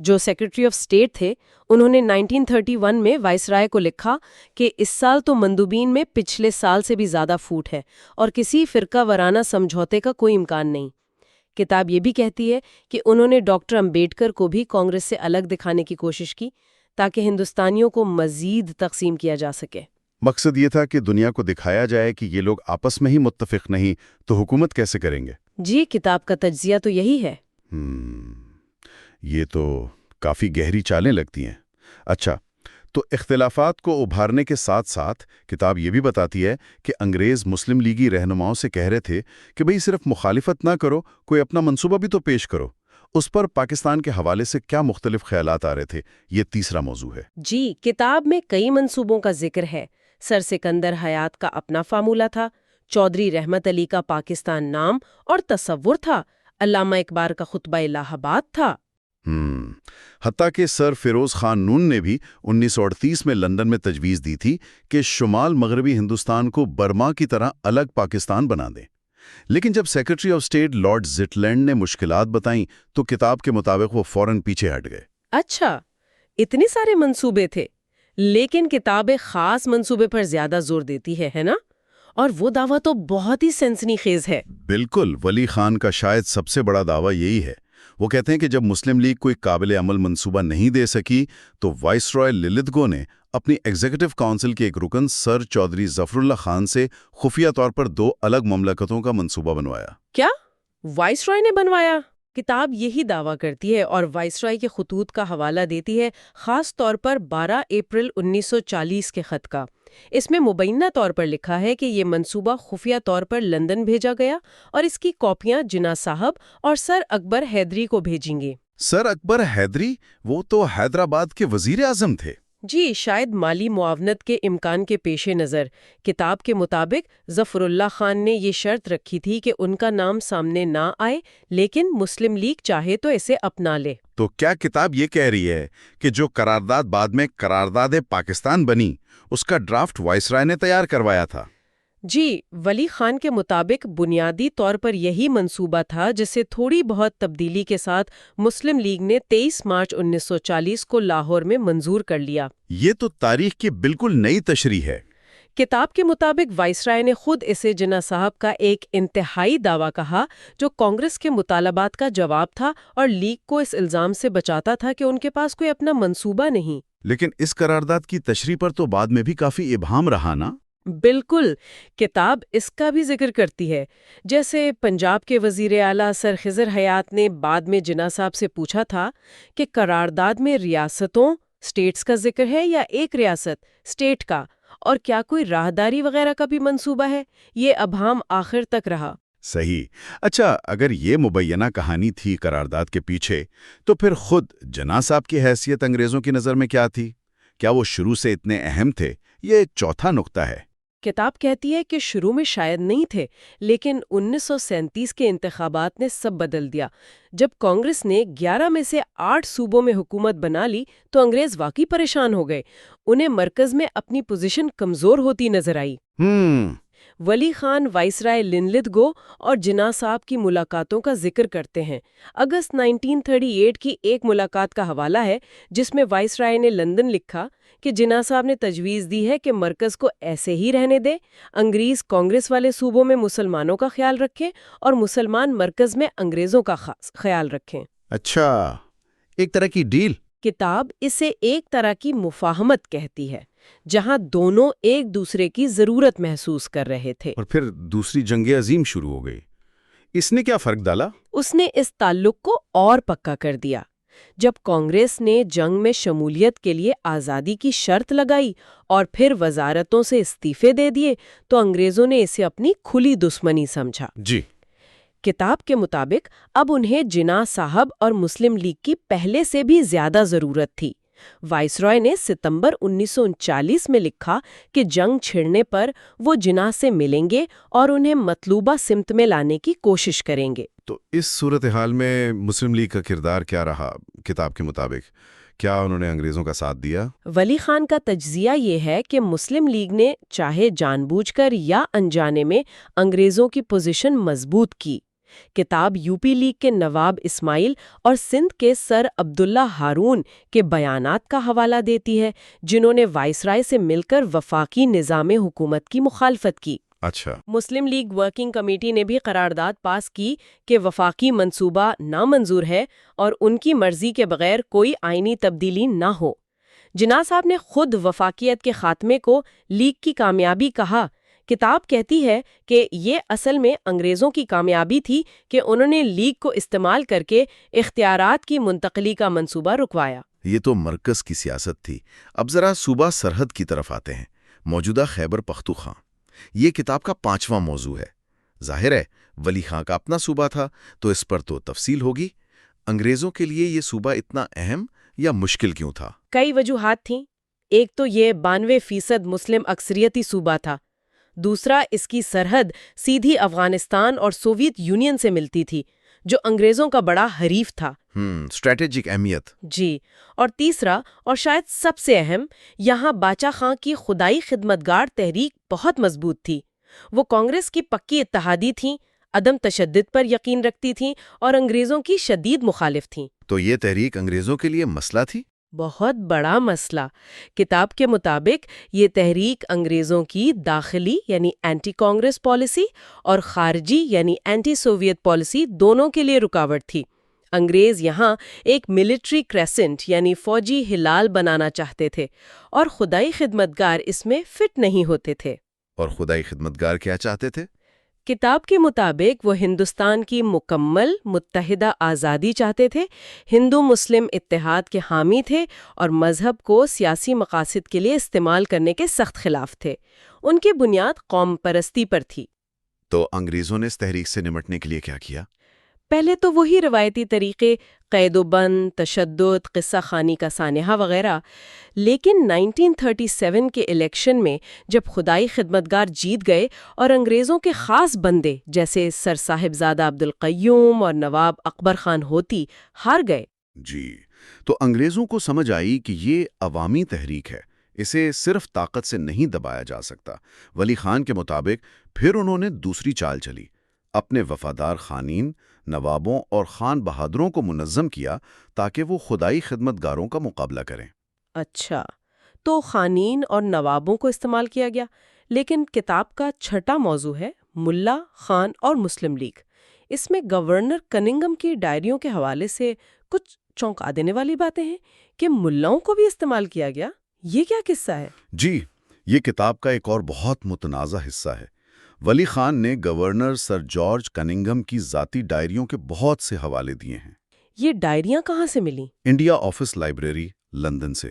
جو secretary of state تھے، انہوں نے 1931 میں وائسرائے کو لکھا کہ اس سال تو مندوبین میں پچھلے سال سے بھی زیادہ پھوٹ ہے اور کسی فرقہ وارانہ سمجھوتے کا کوئی امکان نہیں۔ کتاب یہ بھی کہتی ہے کہ انہوں نے ڈاکٹر امبیڈکر کو بھی کانگریس سے الگ دکھانے کی کوشش کی تاکہ ہندوستانیوں کو مزید تقسیم کیا جا سکے۔ مقصد یہ تھا کہ دنیا کو دکھایا جائے کہ یہ لوگ آپس میں ہی متفق نہیں تو حکومت کیسے کریں گے؟ جی، کتاب کا تجزیہ تو یہی ہے۔ یہ تو کافی گہری چالیں لگتی ہیں۔ اچھا، تو اختلافات کو ابھارنے کے ساتھ ساتھ کتاب یہ بھی بتاتی ہے کہ انگریز مسلم لیگی رہنماؤں سے کہہ رہے تھے کہ بھئی صرف مخالفت نہ کرو، کوئی اپنا منصوبہ بھی تو پیش کرو۔ اس پر پاکستان کے حوالے سے کیا مختلف خیالات آ رہے تھے؟ یہ تیسرا موضوع ہے۔ جی، کتاب میں کئی منصوبوں کا ذکر ہے۔ سر سکندر حیات کا اپنا فارمولہ تھا، چودھری رحمت علی کا پاکستان نام اور تصور تھا، علامہ اقبال کا خطبہ الہ آباد تھا۔ حتیٰ کہ سر فیروز خان نون نے بھی 1938 میں لندن میں تجویز دی تھی کہ شمال مغربی ہندوستان کو برما کی طرح الگ پاکستان بنا دیں۔ لیکن جب سیکرٹری آف اسٹیٹ لارڈ زٹلینڈ نے مشکلات بتائیں تو کتاب کے مطابق وہ فوراً پیچھے ہٹ گئے۔ اچھا، اتنے سارے منصوبے تھے، لیکن کتاب خاص منصوبے پر زیادہ زور دیتی ہے نا؟ اور وہ دعویٰ تو بہت ہی سنسنی خیز ہے۔ بالکل، ولی خان کا شاید سب سے بڑا دعویٰ یہی ہے۔ وہ کہتے ہیں کہ جب مسلم لیگ کوئی قابل عمل منصوبہ نہیں دے سکی تو وائس رائے للتگو نے اپنی ایگزیکٹو کونسل کے ایک رکن سر چودھری ظفر اللہ خان سے خفیہ طور پر 2 الگ مملکتوں کا منصوبہ بنوایا۔ کیا وائس رائے نے بنوایا؟ کتاب یہی دعویٰ کرتی ہے اور وائس رائے کے خطوط کا حوالہ دیتی ہے، خاص طور پر 12 اپریل 1940 کے خط کا۔ اس میں مبینہ طور پر لکھا ہے کہ یہ منصوبہ خفیہ طور پر لندن بھیجا گیا اور اس کی کاپیاں جناح صاحب اور سر اکبر حیدری کو بھیجیں گے۔ سر اکبر حیدری؟ وہ تو حیدرآباد کے وزیر اعظم تھے۔ جی، شاید مالی معاونت کے امکان کے پیش نظر کتاب کے مطابق ظفر اللہ خان نے یہ شرط رکھی تھی کہ ان کا نام سامنے نہ آئے، لیکن مسلم لیگ چاہے تو اسے اپنا لے۔ تو کیا کتاب یہ کہہ رہی ہے کہ جو قرارداد بعد میں قرارداد پاکستان بنی، اس کا ڈرافٹ وائسرائے نے تیار کروایا تھا؟ جی، ولی خان کے مطابق بنیادی طور پر یہی منصوبہ تھا جسے تھوڑی بہت تبدیلی کے ساتھ مسلم لیگ نے 23 مارچ 1940 کو لاہور میں منظور کر لیا۔ یہ تو تاریخ کی بالکل نئی تشریح ہے۔ کتاب کے مطابق وائسرائے نے خود اسے جناح صاحب کا ایک انتہائی دعویٰ کہا جو کانگریس کے مطالبات کا جواب تھا اور لیگ کو اس الزام سے بچاتا تھا کہ ان کے پاس کوئی اپنا منصوبہ نہیں۔ لیکن اس قرارداد کی تشریح پر تو بعد میں بھی کافی ابہام رہا نا؟ بالکل، کتاب اس کا بھی ذکر کرتی ہے۔ جیسے پنجاب کے وزیر اعلیٰ سر خضر حیات نے بعد میں جناح صاحب سے پوچھا تھا کہ قرارداد میں ریاستوں اسٹیٹس کا ذکر ہے یا ایک ریاست اسٹیٹ کا، اور کیا کوئی راہداری وغیرہ کا بھی منصوبہ ہے؟ یہ ابہام آخر تک رہا۔ صحیح۔ اچھا، اگر یہ مبینہ کہانی تھی قرارداد کے پیچھے، تو پھر خود جناح صاحب کی حیثیت انگریزوں کی نظر میں کیا تھی؟ کیا وہ شروع سے اتنے اہم تھے؟ یہ چوتھا نقطہ ہے۔ کتاب کہتی ہے کہ شروع میں شاید نہیں تھے، لیکن 1937 کے انتخابات نے سب بدل دیا۔ جب کانگریس نے 11 میں سے 8 صوبوں میں حکومت بنا لی تو انگریز واقعی پریشان ہو گئے۔ انہیں مرکز میں اپنی پوزیشن کمزور ہوتی نظر آئی۔ ولی خان وائسرائے لنلتگو اور جناح صاحب کی ملاقاتوں کا ذکر کرتے ہیں۔ اگست 1938 کی ایک ملاقات کا حوالہ ہے جس میں وائسرائے نے لندن لکھا کہ جناح صاحب نے تجویز دی ہے کہ مرکز کو ایسے ہی رہنے دے، انگریز کانگریس والے صوبوں میں مسلمانوں کا خیال رکھیں اور مسلمان مرکز میں انگریزوں کا خاص خیال رکھیں۔ اچھا، ایک طرح کی ڈیل۔ کتاب اسے ایک طرح کی مفاہمت کہتی ہے جہاں دونوں ایک دوسرے کی ضرورت محسوس کر رہے تھے۔ اور پھر دوسری جنگ عظیم شروع ہو گئی۔ اس نے کیا فرق ڈالا؟ اس نے اس تعلق کو اور پکا کر دیا۔ جب کانگریس نے جنگ میں شمولیت کے لیے آزادی کی شرط لگائی اور پھر وزارتوں سے استعفے دے دیے تو انگریزوں نے اسے اپنی کھلی دشمنی سمجھا۔ جی۔ کتاب کے مطابق اب انہیں جناح صاحب اور مسلم لیگ کی پہلے سے بھی زیادہ ضرورت تھی۔ وائسرائے نے ستمبر 1939 میں لکھا کہ جنگ چھڑنے پر وہ جناح سے ملیں گے اور انہیں مطلوبہ سمت میں لانے کی کوشش کریں گے۔ تو اس صورتحال میں مسلم لیگ کا کردار کیا رہا کتاب کے مطابق؟ کیا انہوں نے انگریزوں کا ساتھ دیا؟ ولی خان کا تجزیہ یہ ہے کہ مسلم لیگ نے چاہے جان بوجھ کر یا انجانے میں انگریزوں کی پوزیشن مضبوط کی، کتاب یو پی لیگ کے نواب اسماعیل اور سندھ کے سر عبداللہ ہارون کے بیانات کا حوالہ دیتی ہے، جنہوں نے وائسرائے سے مل کر وفاقی نظام حکومت کی مخالفت کی۔ اچھا، مسلم لیگ ورکنگ کمیٹی نے بھی قرارداد پاس کی کہ وفاقی منصوبہ نامنظور ہے اور ان کی مرضی کے بغیر کوئی آئینی تبدیلی نہ ہو۔ جناح صاحب نے خود وفاقیت کے خاتمے کو لیگ کی کامیابی کہا۔ کتاب کہتی ہے کہ یہ اصل میں انگریزوں کی کامیابی تھی کہ انہوں نے لیگ کو استعمال کر کے اختیارات کی منتقلی کا منصوبہ رکوایا۔ یہ تو مرکز کی سیاست تھی۔ اب ذرا صوبہ سرحد کی طرف آتے ہیں، موجودہ خیبر پختونخوا۔ یہ کتاب کا 5واں موضوع ہے۔ ظاہر ہے ولی خان کا اپنا صوبہ تھا تو اس پر تو تفصیل ہوگی۔ انگریزوں کے لیے یہ صوبہ اتنا اہم یا مشکل کیوں تھا؟ کئی وجوہات تھیں۔ ایک تو یہ 92% مسلم اکثریتی صوبہ تھا، دوسرا اس کی سرحد سیدھی افغانستان اور سوویت یونین سے ملتی تھی، جو انگریزوں کا بڑا حریف تھا۔ اسٹریٹجک اہمیت۔ جی، اور تیسرا اور شاید سب سے اہم، یہاں باچا خان کی خدائی خدمتگار تحریک بہت مضبوط تھی۔ وہ کانگریس کی پکی اتحادی تھیں، عدم تشدد پر یقین رکھتی تھیں اور انگریزوں کی شدید مخالف تھیں۔ تو یہ تحریک انگریزوں کے لیے مسئلہ تھی؟ بہت بڑا مسئلہ۔ کتاب کے مطابق یہ تحریک انگریزوں کی داخلی یعنی اینٹی کانگریس پالیسی اور خارجی یعنی اینٹی سوویت پالیسی دونوں کے لیے رکاوٹ تھی۔ انگریز یہاں ایک ملٹری کریسنٹ یعنی فوجی ہلال بنانا چاہتے تھے اور خدائی خدمتگار اس میں فٹ نہیں ہوتے تھے۔ اور خدائی خدمتگار کیا چاہتے تھے؟ کتاب کے مطابق وہ ہندوستان کی مکمل متحدہ آزادی چاہتے تھے، ہندو مسلم اتحاد کے حامی تھے اور مذہب کو سیاسی مقاصد کے لیے استعمال کرنے کے سخت خلاف تھے۔ ان کی بنیاد قوم پرستی پر تھی۔ تو انگریزوں نے اس تحریک سے نمٹنے کے لیے کیا کیا؟ پہلے تو وہی روایتی طریقے، قید و بند، تشدد، قصہ خوانی کا سانحہ وغیرہ، لیکن 1937 کے الیکشن میں جب خدائی خدمتگار جیت گئے اور انگریزوں کے خاص بندے جیسے سر صاحبزادہ عبدالقیوم اور نواب اکبر خان ہوتی ہار گئے۔ جی، تو انگریزوں کو سمجھ آئی کہ یہ عوامی تحریک ہے، اسے صرف طاقت سے نہیں دبایا جا سکتا۔ ولی خان کے مطابق پھر انہوں نے دوسری چال چلی، اپنے وفادار خانین، نوابوں اور خان بہادروں کو منظم کیا تاکہ وہ خدائی خدمتگاروں کا مقابلہ کریں۔ اچھا، تو خانین اور نوابوں کو استعمال کیا گیا، لیکن کتاب کا 6واں موضوع ہے ملا، خان اور مسلم لیگ۔ اس میں گورنر کننگھم کی ڈائریوں کے حوالے سے کچھ چونکا دینے والی باتیں ہیں کہ ملاؤں کو بھی استعمال کیا گیا۔ یہ کیا قصہ ہے؟ جی، یہ کتاب کا ایک اور بہت متنازع حصہ ہے۔ ولی خان نے گورنر سر جارج کننگھم کی ذاتی ڈائریوں کے بہت سے حوالے دیے ہیں۔ یہ ڈائریاں کہاں سے ملیں؟ انڈیا آفس لائبریری، لندن سے۔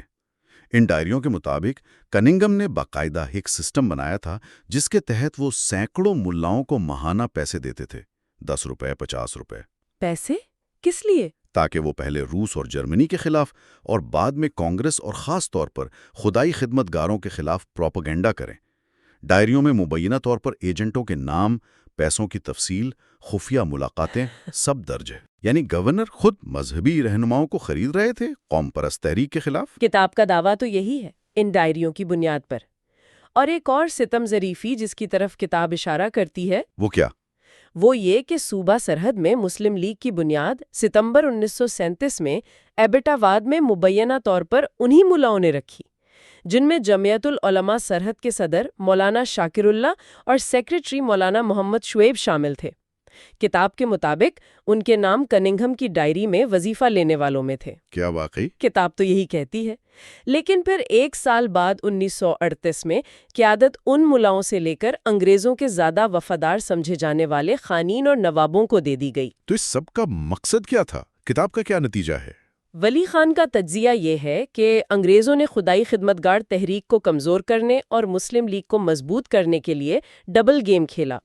ان ڈائریوں کے مطابق کننگھم نے باقاعدہ ایک سسٹم بنایا تھا جس کے تحت وہ سینکڑوں ملاؤں کو ماہانہ پیسے دیتے تھے، 10 روپے، 50 روپے۔ پیسے کس لیے؟ تاکہ وہ پہلے روس اور جرمنی کے خلاف اور بعد میں کانگریس اور خاص طور پر خدائی خدمتگاروں کے خلاف پروپیگنڈا کریں۔ ڈائریوں میں مبینہ طور پر ایجنٹوں کے نام، پیسوں کی تفصیل، خفیہ ملاقاتیں سب درج ہے۔ یعنی گورنر خود مذہبی رہنماؤں کو خرید رہے تھے قوم پرست تحریک کے خلاف۔ کتاب کا دعویٰ تو یہی ہے ان ڈائریوں کی بنیاد پر۔ اور ایک اور ستم ظریفی جس کی طرف کتاب اشارہ کرتی ہے، وہ کیا؟ وہ یہ کہ صوبہ سرحد میں مسلم لیگ کی بنیاد ستمبر 1937 میں ایبٹ آباد میں مبینہ طور پر انہی ملاؤں نے رکھی، جن میں جمعیت العلماء سرحد کے صدر مولانا شاکر اللہ اور سیکریٹری مولانا محمد شعیب شامل تھے۔ کتاب کے مطابق ان کے نام کننگھم کی ڈائری میں وظیفہ لینے والوں میں تھے۔ کیا واقعی؟ کتاب تو یہی کہتی ہے۔ لیکن پھر 1 سال بعد 1938 میں قیادت ان ملاؤں سے لے کر انگریزوں کے زیادہ وفادار سمجھے جانے والے خانین اور نوابوں کو دے دی گئی۔ تو اس سب کا مقصد کیا تھا؟ کتاب کا کیا نتیجہ ہے؟ ولی خان کا تجزیہ یہ ہے کہ انگریزوں نے خدائی خدمتگار تحریک کو کمزور کرنے اور مسلم لیگ کو مضبوط کرنے کے لیے ڈبل گیم کھیلا۔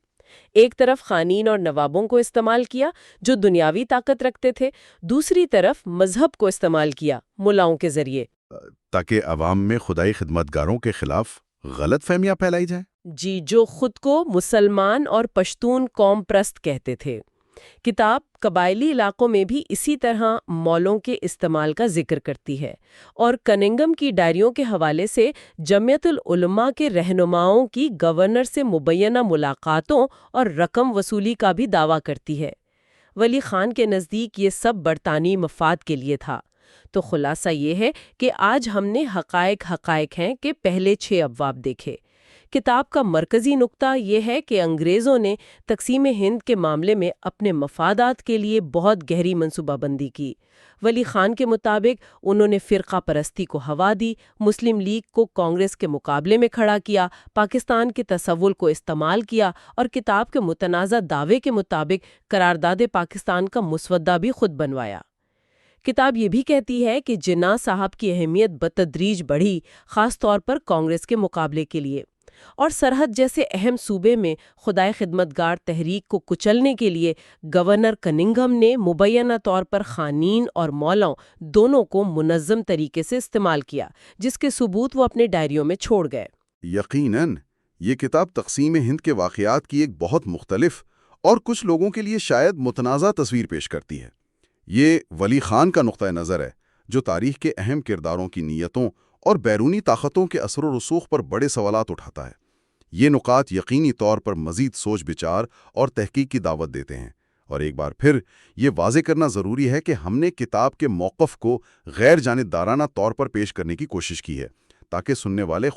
ایک طرف خانین اور نوابوں کو استعمال کیا جو دنیاوی طاقت رکھتے تھے، دوسری طرف مذہب کو استعمال کیا ملاؤں کے ذریعے، تاکہ عوام میں خدائی خدمتگاروں کے خلاف غلط فہمیاں پھیلائی جائیں۔ جی، جو خود کو مسلمان اور پشتون قوم پرست کہتے تھے۔ کتاب قبائلی علاقوں میں بھی اسی طرح مولوں کے استعمال کا ذکر کرتی ہے اور کننگھم کی ڈائریوں کے حوالے سے جمعیت العلماء کے رہنماؤں کی گورنر سے مبینہ ملاقاتوں اور رقم وصولی کا بھی دعویٰ کرتی ہے۔ ولی خان کے نزدیک یہ سب برطانوی مفاد کے لیے تھا۔ تو خلاصہ یہ ہے کہ آج ہم نے حقائق ہیں کہ پہلے 6 ابواب دیکھے۔ کتاب کا مرکزی نقطہ یہ ہے کہ انگریزوں نے تقسیم ہند کے معاملے میں اپنے مفادات کے لیے بہت گہری منصوبہ بندی کی۔ ولی خان کے مطابق انہوں نے فرقہ پرستی کو ہوا دی، مسلم لیگ کو کانگریس کے مقابلے میں کھڑا کیا، پاکستان کے تصور کو استعمال کیا اور کتاب کے متنازع دعوے کے مطابق قرارداد پاکستان کا مسودہ بھی خود بنوایا۔ کتاب یہ بھی کہتی ہے کہ جناح صاحب کی اہمیت بتدریج بڑھی، خاص طور پر کانگریس کے مقابلے کے لیے، اور سرحد جیسے اہم صوبے میں خدائے خدمتگار تحریک کو کچلنے کے لیے گورنر کننگھم نے مبینہ طور پر خانین اور مولاؤں دونوں کو منظم طریقے سے استعمال کیا، جس کے ثبوت وہ اپنے ڈائریوں میں چھوڑ گئے۔ یقیناً یہ کتاب تقسیم ہند کے واقعات کی ایک بہت مختلف اور کچھ لوگوں کے لیے شاید متنازع تصویر پیش کرتی ہے۔ یہ ولی خان کا نقطہ نظر ہے جو تاریخ کے اہم کرداروں کی نیتوں اور بیرونی طاقتوں کے اثر و رسوخ پر بڑے سوالات اٹھاتا ہے۔ یہ نکات یقینی طور پر مزید سوچ بچار اور تحقیق کی دعوت دیتے ہیں، اور ایک بار پھر یہ واضح کرنا ضروری ہے کہ ہم نے کتاب کے موقف کو غیر جانبدارانہ طور پر پیش کرنے کی کوشش کی ہے تاکہ سننے والے۔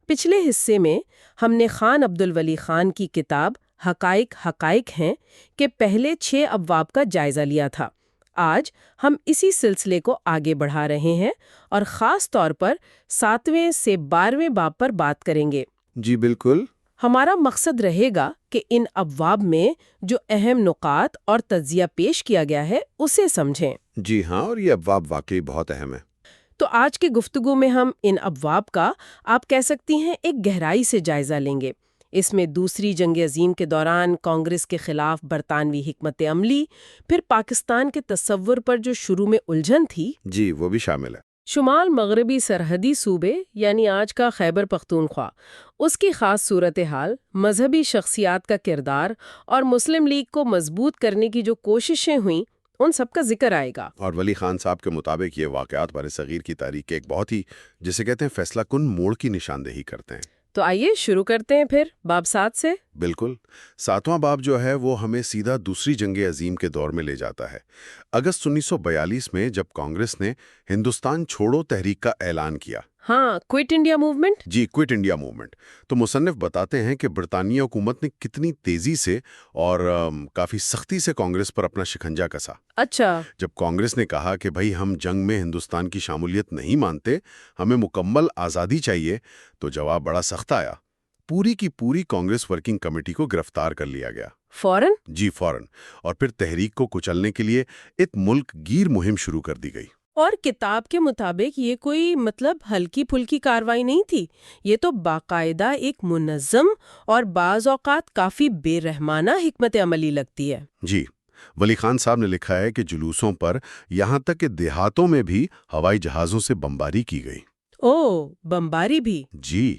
پچھلے حصے میں ہم نے خان عبد الولی خان کی کتاب حقائق ہیں کہ پہلے 6 ابواب کا جائزہ لیا تھا۔ آج ہم اسی سلسلے کو آگے بڑھا رہے ہیں اور خاص طور پر 7ویں سے 12ویں باب پر بات کریں گے۔ جی بالکل۔ ہمارا مقصد رہے گا کہ ان ابواب میں جو اہم نکات اور تجزیہ پیش کیا گیا ہے اسے سمجھیں۔ جی ہاں، اور یہ ابواب واقعی بہت اہم ہے۔ تو آج کی گفتگو میں ہم ان ابواب کا آپ کہہ سکتی ہیں ایک گہرائی سے جائزہ لیں گے۔ اس میں دوسری جنگ عظیم کے دوران کانگریس کے خلاف برطانوی حکمت عملی، پھر پاکستان کے تصور پر جو شروع میں الجھن تھی، جی وہ بھی شامل ہے۔ شمال مغربی سرحدی صوبے یعنی آج کا خیبر پختونخوا، اس کی خاص صورتحال، مذہبی شخصیات کا کردار اور مسلم لیگ کو مضبوط کرنے کی جو کوششیں ہوئیں، ان سب کا ذکر آئے گا۔ اور ولی خان صاحب کے مطابق یہ واقعات برصغیر کی تاریخ کے ایک بہت ہی جسے کہتے ہیں فیصلہ کن موڑ کی نشاندہی کرتے ہیں۔ تو آئیے شروع کرتے ہیں پھر باب 7 سے۔ بالکل۔ 7واں باب جو ہے وہ ہمیں سیدھا دوسری جنگ عظیم کے دور میں لے جاتا ہے۔ اگست 1942 میں جب کانگریس نے ہندوستان چھوڑو تحریک کا اعلان کیا۔ ہاں، کوئٹ انڈیا موومنٹ۔ جی، کوئٹ انڈیا موومنٹ۔ تو مصنف بتاتے ہیں کہ برطانیہ حکومت نے کتنی تیزی سے اور کافی سختی سے کانگریس پر اپنا شکنجہ کسا۔ اچھا۔ جب کانگریس نے کہا کہ بھائی ہم جنگ میں ہندوستان کی شمولیت نہیں مانتے، ہمیں مکمل آزادی چاہیے، تو جواب بڑا سخت آیا۔ پوری کی پوری کانگریس ورکنگ کمیٹی کو گرفتار کر لیا گیا۔ فوراً؟ جی فوراً۔ اور پھر تحریک کو کچلنے کے لیے ایک ملک گیر مہم شروع کر دی گئی۔ اور کتاب کے مطابق یہ کوئی ہلکی پھلکی کاروائی نہیں تھی، یہ تو باقاعدہ ایک منظم اور بعض اوقات کافی بے رحمانہ حکمت عملی لگتی ہے۔ جی، ولی خان صاحب نے لکھا ہے کہ جلوسوں پر یہاں تک کہ دیہاتوں میں بھی ہوائی جہازوں سے بمباری کی گئی۔ اوہ، بمباری بھی؟ جی،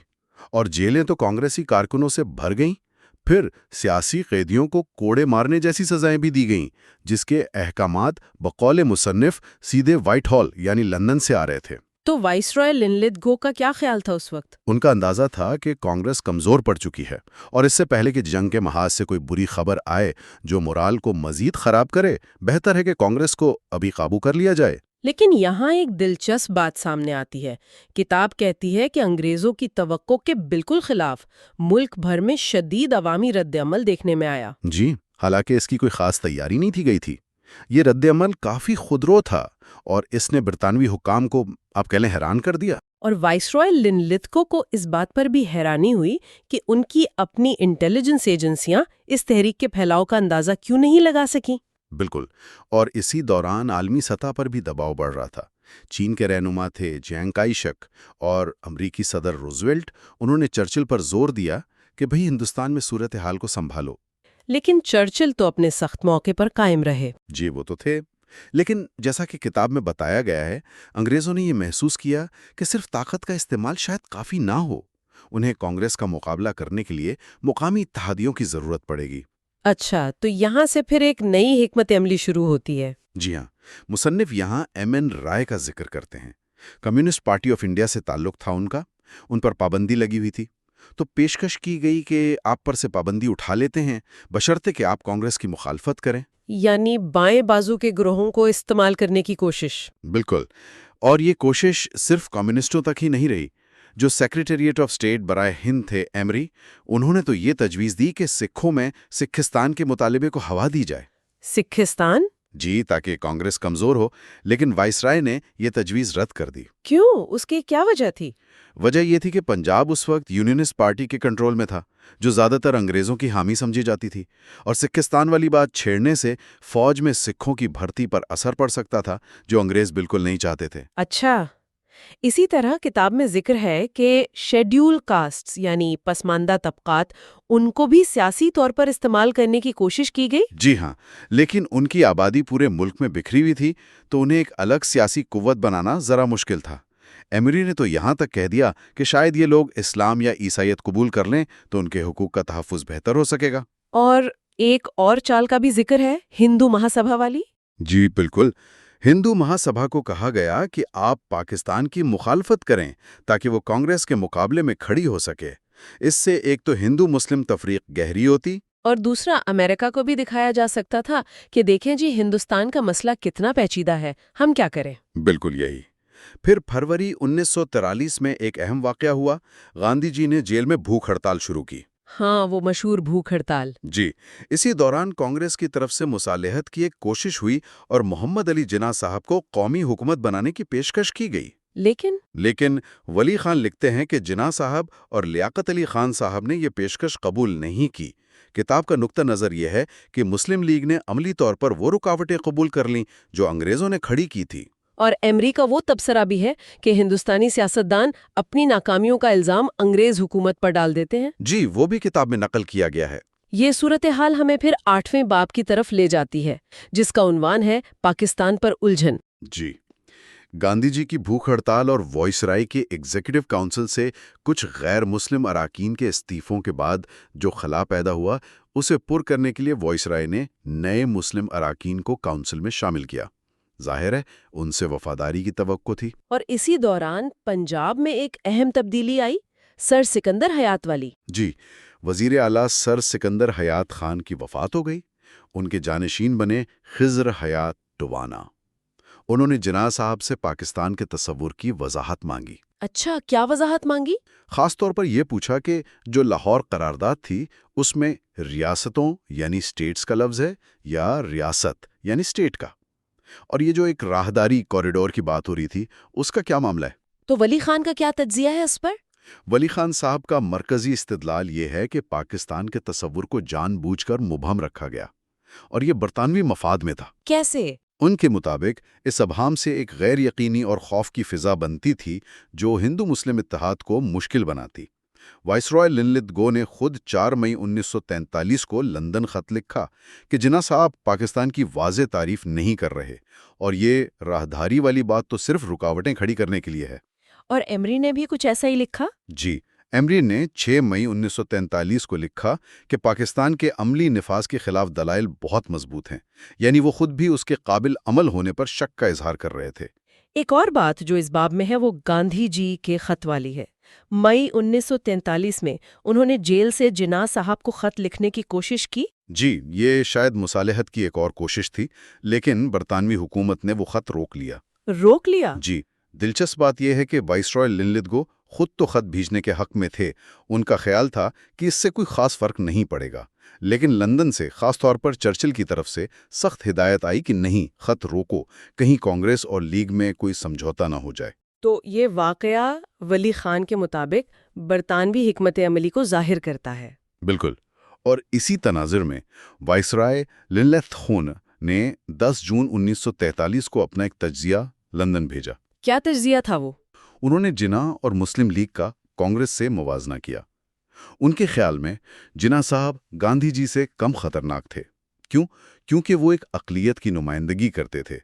اور جیلیں تو کانگریسی کارکنوں سے بھر گئیں۔ پھر سیاسی قیدیوں کو کوڑے مارنے جیسی سزائیں بھی دی گئیں، جس کے احکامات بقول مصنف سیدھے وائٹ ہال یعنی لندن سے آ رہے تھے۔ تو وائسرائے لنلتگو کا کیا خیال تھا اس وقت؟ ان کا اندازہ تھا کہ کانگریس کمزور پڑ چکی ہے، اور اس سے پہلے کہ جنگ کے محاذ سے کوئی بری خبر آئے جو مورال کو مزید خراب کرے، بہتر ہے کہ کانگریس کو ابھی قابو کر لیا جائے۔ لیکن یہاں ایک دلچسپ بات سامنے آتی ہے۔ کتاب کہتی ہے کہ انگریزوں کی توقع کے بالکل خلاف ملک بھر میں شدید عوامی رد عمل دیکھنے میں آیا۔ جی، حالانکہ اس کی کوئی خاص تیاری نہیں تھی گئی تھی۔ یہ رد عمل کافی خودرو تھا، اور اس نے برطانوی حکام کو آپ کہہ لیں حیران کر دیا۔ اور وائسرائے لنلتگو کو اس بات پر بھی حیرانی ہوئی کہ ان کی اپنی انٹیلیجنس ایجنسیاں اس تحریک کے پھیلاؤ کا اندازہ کیوں نہیں لگا سکیں۔ بالکل، اور اسی دوران عالمی سطح پر بھی دباؤ بڑھ رہا تھا۔ چین کے رہنما تھے جینگ کائی شک اور امریکی صدر روزویلٹ، انہوں نے چرچل پر زور دیا کہ بھئی ہندوستان میں صورتحال کو سنبھالو۔ لیکن چرچل تو اپنے سخت موقع پر قائم رہے۔ جی وہ تو تھے، لیکن جیسا کہ کتاب میں بتایا گیا ہے، انگریزوں نے یہ محسوس کیا کہ صرف طاقت کا استعمال شاید کافی نہ ہو، انہیں کانگریس کا مقابلہ کرنے کے لیے مقامی اتحادیوں کی ضرورت پڑے گی۔ اچھا، تو یہاں سے پھر ایک نئی حکمت عملی شروع ہوتی ہے۔ جی ہاں، مصنف یہاں ایم این رائے کا ذکر کرتے ہیں۔ کمیونسٹ پارٹی آف انڈیا سے تعلق تھا ان کا، ان پر پابندی لگی ہوئی تھی، تو پیشکش کی گئی کہ آپ پر سے پابندی اٹھا لیتے ہیں بشرطے کہ آپ کانگریس کی مخالفت کریں۔ یعنی بائیں بازو کے گروہوں کو استعمال کرنے کی کوشش۔ بالکل، اور یہ کوشش صرف کمیونسٹوں تک ہی نہیں رہی۔ جو سیکریٹریٹ آف اسٹیٹ برائے ہند تھے ایمری، انہوں نے تو یہ تجویز دی کہ سکھوں میں سکھستان کے مطالبے کو ہوا دی جائے۔ سکھستان؟ جی، تاکہ کانگریس کمزور ہو، لیکن وائسرائے نے یہ تجویز رد کر دی۔ کیوں؟ اس کی کیا وجہ تھی؟ وجہ یہ تھی کہ پنجاب اس وقت یونینسٹ پارٹی کے کنٹرول میں تھا، جو زیادہ تر انگریزوں کی حامی سمجھی جاتی تھی، اور سکھستان والی بات چھیڑنے سے فوج میں سکھوں کی بھرتی پر اثر پڑ سکتا تھا، جو انگریز بالکل نہیں چاہتے تھے۔ اچھا، اسی طرح کتاب میں ذکر ہے کہ شیڈیول کاسٹس یعنی پسماندہ طبقات، ان کو بھی سیاسی طور پر استعمال کرنے کی کوشش کی گئی؟ جی ہاں، لیکن ان کی آبادی پورے ملک میں بکھری ہوئی تھی، تو انہیں ایک الگ سیاسی قوت بنانا ذرا مشکل تھا۔ ایمری نے تو یہاں تک کہہ دیا کہ شاید یہ لوگ اسلام یا عیسائیت قبول کر لیں تو ان کے حقوق کا تحفظ بہتر ہو سکے گا۔ اور ایک اور چال کا بھی ذکر ہے، ہندو مہاسبھا والی۔ جی بالکل، ہندو مہاسبھا کو کہا گیا کہ آپ پاکستان کی مخالفت کریں تاکہ وہ کانگریس کے مقابلے میں کھڑی ہو سکے۔ اس سے ایک تو ہندو مسلم تفریق گہری ہوتی، اور دوسرا امریکہ کو بھی دکھایا جا سکتا تھا کہ دیکھیں جی ہندوستان کا مسئلہ کتنا پیچیدہ ہے، ہم کیا کریں۔ بالکل یہی۔ پھر فروری 1943 میں ایک اہم واقعہ ہوا، گاندھی جی نے جیل میں بھوک ہڑتال شروع کی۔ ہاں، وہ مشہور بھوک ہڑتال۔ جی، اسی دوران کانگریس کی طرف سے مصالحت کی ایک کوشش ہوئی اور محمد علی جناح صاحب کو قومی حکومت بنانے کی پیشکش کی گئی۔ لیکن ولی خان لکھتے ہیں کہ جناح صاحب اور لیاقت علی خان صاحب نے یہ پیشکش قبول نہیں کی۔ کتاب کا نقطہ نظر یہ ہے کہ مسلم لیگ نے عملی طور پر وہ رکاوٹیں قبول کر لیں جو انگریزوں نے کھڑی کی تھی۔ اور ایمری کا وہ تبصرہ بھی ہے کہ ہندوستانی سیاستدان اپنی ناکامیوں کا الزام انگریز حکومت پر ڈال دیتے ہیں۔ جی، وہ بھی کتاب میں نقل کیا گیا ہے۔ یہ صورتحال ہمیں پھر 8ویں باب کی طرف لے جاتی ہے، جس کا عنوان ہے پاکستان پر الجھن۔ جی، گاندھی جی کی بھوک ہڑتال اور وائسرائے کے ایگزیکٹو کونسل سے کچھ غیر مسلم اراکین کے استعفوں کے بعد جو خلا پیدا ہوا، اسے پر کرنے کے لیے وائسرائے نے نئے مسلم اراکین کو کونسل میں شامل کیا۔ ظاہر ہے ان سے وفاداری کی توقع تھی۔ اور اسی دوران پنجاب میں ایک اہم تبدیلی آئی، سر سکندر حیات والی۔ جی، وزیر اعلیٰ سر سکندر حیات خان کی وفات ہو گئی۔ ان کے جانشین بنے خضر حیات ٹوانا۔ انہوں نے جناح صاحب سے پاکستان کے تصور کی وضاحت مانگی۔ اچھا، کیا وضاحت مانگی؟ خاص طور پر یہ پوچھا کہ جو لاہور قرارداد تھی اس میں ریاستوں یعنی سٹیٹس کا لفظ ہے یا ریاست یعنی سٹیٹ کا، اور یہ جو ایک راہداری کوریڈور کی بات ہو رہی تھی اس کا کیا معاملہ ہے؟ تو ولی خان کا کیا تجزیہ ہے اس پر؟ ولی خان صاحب کا مرکزی استدلال یہ ہے کہ پاکستان کے تصور کو جان بوجھ کر مبہم رکھا گیا اور یہ برطانوی مفاد میں تھا۔ کیسے؟ ان کے مطابق اس ابہام سے ایک غیر یقینی اور خوف کی فضا بنتی تھی جو ہندو مسلم اتحاد کو مشکل بناتی۔ وائسرائے لنلت گو نے خود 4 مئی 1943 کو لندن خط لکھا کہ جناح صاحب پاکستان کی واضح تعریف نہیں کر رہے اور یہ راہداری والی بات تو صرف رکاوٹیں کھڑی کرنے کے لیے ہے۔ اور ایمری نے بھی کچھ ایسا ہی لکھا؟ جی، ایمری نے 6 مئی 1943 کو لکھا کہ پاکستان کے عملی نفاذ کے خلاف دلائل بہت مضبوط ہیں، یعنی وہ خود بھی اس کے قابل عمل ہونے پر شک کا اظہار کر رہے تھے۔ ایک اور بات جو اس باب میں ہے وہ گاندھی جی کے خط والی ہے۔ مئی 1943 میں انہوں نے جیل سے جناح صاحب کو خط لکھنے کی کوشش کی۔ جی، یہ شاید مصالحت کی ایک اور کوشش تھی، لیکن برطانوی حکومت نے وہ خط روک لیا۔ روک لیا؟ جی، دلچسپ بات یہ ہے کہ وائسرائے لنلت گو خود تو خط بھیجنے کے حق میں تھے۔ ان کا خیال تھا کہ اس سے کوئی خاص فرق نہیں پڑے گا، لیکن لندن سے خاص طور پر چرچل کی طرف سے سخت ہدایت آئی کہ نہیں، خط روکو، کہیں کانگریس اور لیگ میں کوئی سمجھوتا نہ ہو جائے۔ تو یہ واقعہ ولی خان کے مطابق برطانوی حکمت عملی کو ظاہر کرتا ہے۔ بالکل، اور اسی تناظر میں وائسرائے لنلت خون نے 10 جون 1943 کو اپنا ایک تجزیہ لندن بھیجا۔ کیا تجزیہ تھا وہ؟ انہوں نے جناح اور مسلم لیگ کا کانگریس سے موازنہ کیا۔ ان کے خیال میں جناح صاحب گاندھی جی سے کم خطرناک تھے۔ کیوں؟ کیونکہ وہ ایک اقلیت کی نمائندگی کرتے تھے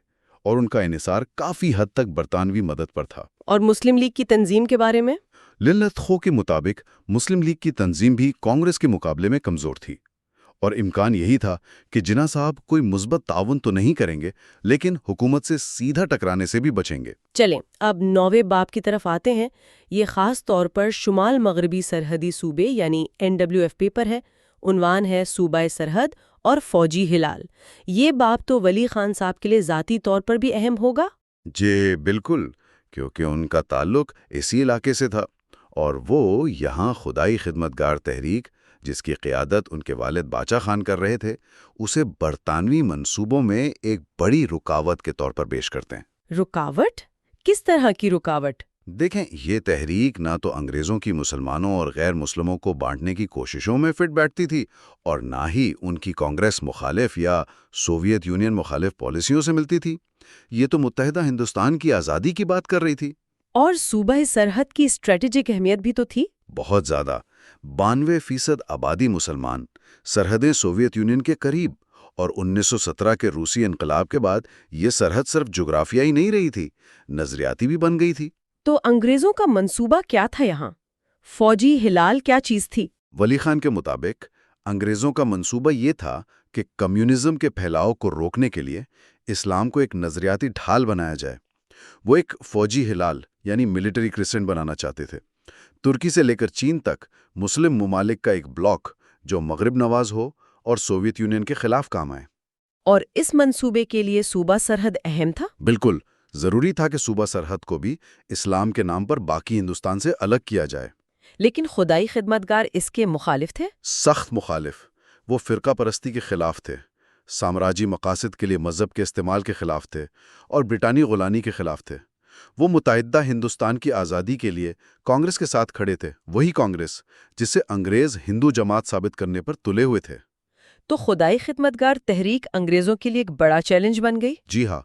اور ان کا انحصار کافی حد تک برطانوی مدد پر تھا۔ اور مسلم لیگ کی تنظیم کے بارے میں؟ لنلت خو کے مطابق مسلم لیگ کی تنظیم بھی کانگریس کے مقابلے میں کمزور تھی، اور امکان یہی تھا کہ جناح صاحب کوئی مثبت تعاون تو نہیں کریں گے لیکن حکومت سے سیدھا ٹکرانے سے بھی بچیں گے۔ چلیں اب 9ویں باب کی طرف آتے ہیں۔ یہ خاص طور پر شمال مغربی سرحدی صوبے یعنی NWFP پر ہے۔ عنوان ہے صوبہ سرحد اور فوجی ہلال، یہ باب تو ولی خان صاحب کے لیے ذاتی طور پر بھی اہم ہوگا؟ جی بالکل، کیونکہ ان کا تعلق اسی علاقے سے تھا اور وہ یہاں خدائی خدمتگار تحریک جس کی قیادت ان کے والد باچا خان کر رہے تھے اسے برطانوی منصوبوں میں ایک بڑی رکاوٹ کے طور پر پیش کرتے ہیں۔ رکاوٹ؟ کس طرح کی رکاوٹ؟ دیکھیں، یہ تحریک نہ تو انگریزوں کی مسلمانوں اور غیر مسلموں کو بانٹنے کی کوششوں میں فٹ بیٹھتی تھی اور نہ ہی ان کی کانگریس مخالف یا سوویت یونین مخالف پالیسیوں سے ملتی تھی۔ یہ تو متحدہ ہندوستان کی آزادی کی بات کر رہی تھی۔ اور صوبہ سرحد کی اسٹریٹجک اہمیت بھی تو تھی۔ بہت زیادہ، 92% آبادی مسلمان، سرحدیں سوویت یونین کے قریب، اور 1917 کے روسی انقلاب کے بعد یہ سرحد صرف جغرافیائی نہیں رہی تھی، نظریاتی بھی بن گئی تھی۔ تو انگریزوں کا منصوبہ کیا تھا یہاں؟ فوجی ہلال کیا چیز تھی؟ ولی خان کے مطابق انگریزوں کا منصوبہ یہ تھا کہ کمیونزم کے پھیلاؤ کو روکنے کے لیے اسلام کو ایک نظریاتی ڈھال بنایا جائے۔ وہ ایک فوجی ہلال یعنی ملٹری کرسچن بنانا چاہتے تھے، ترکی سے لے کر چین تک مسلم ممالک کا ایک بلاک جو مغرب نواز ہو اور سوویت یونین کے خلاف کام آئے۔ اور اس منصوبے کے لیے صوبہ سرحد اہم تھا؟ بالکل، ضروری تھا کہ صوبہ سرحد کو بھی اسلام کے نام پر باقی ہندوستان سے الگ کیا جائے۔ لیکن خدائی خدمتگار اس کے مخالف تھے؟ سخت مخالف، وہ فرقہ پرستی کے خلاف تھے، سامراجی مقاصد کے لیے مذہب کے استعمال کے خلاف تھے اور برطانوی غلامی کے خلاف تھے۔ وہ متحدہ ہندوستان کی آزادی کے لیے کانگریس کے ساتھ کھڑے تھے، وہی کانگریس جسے انگریز ہندو جماعت ثابت کرنے پر تلے ہوئے تھے۔ تو خدائی خدمتگار تحریک انگریزوں کے لیے ایک بڑا چیلنج بن گئی؟ جی ہاں،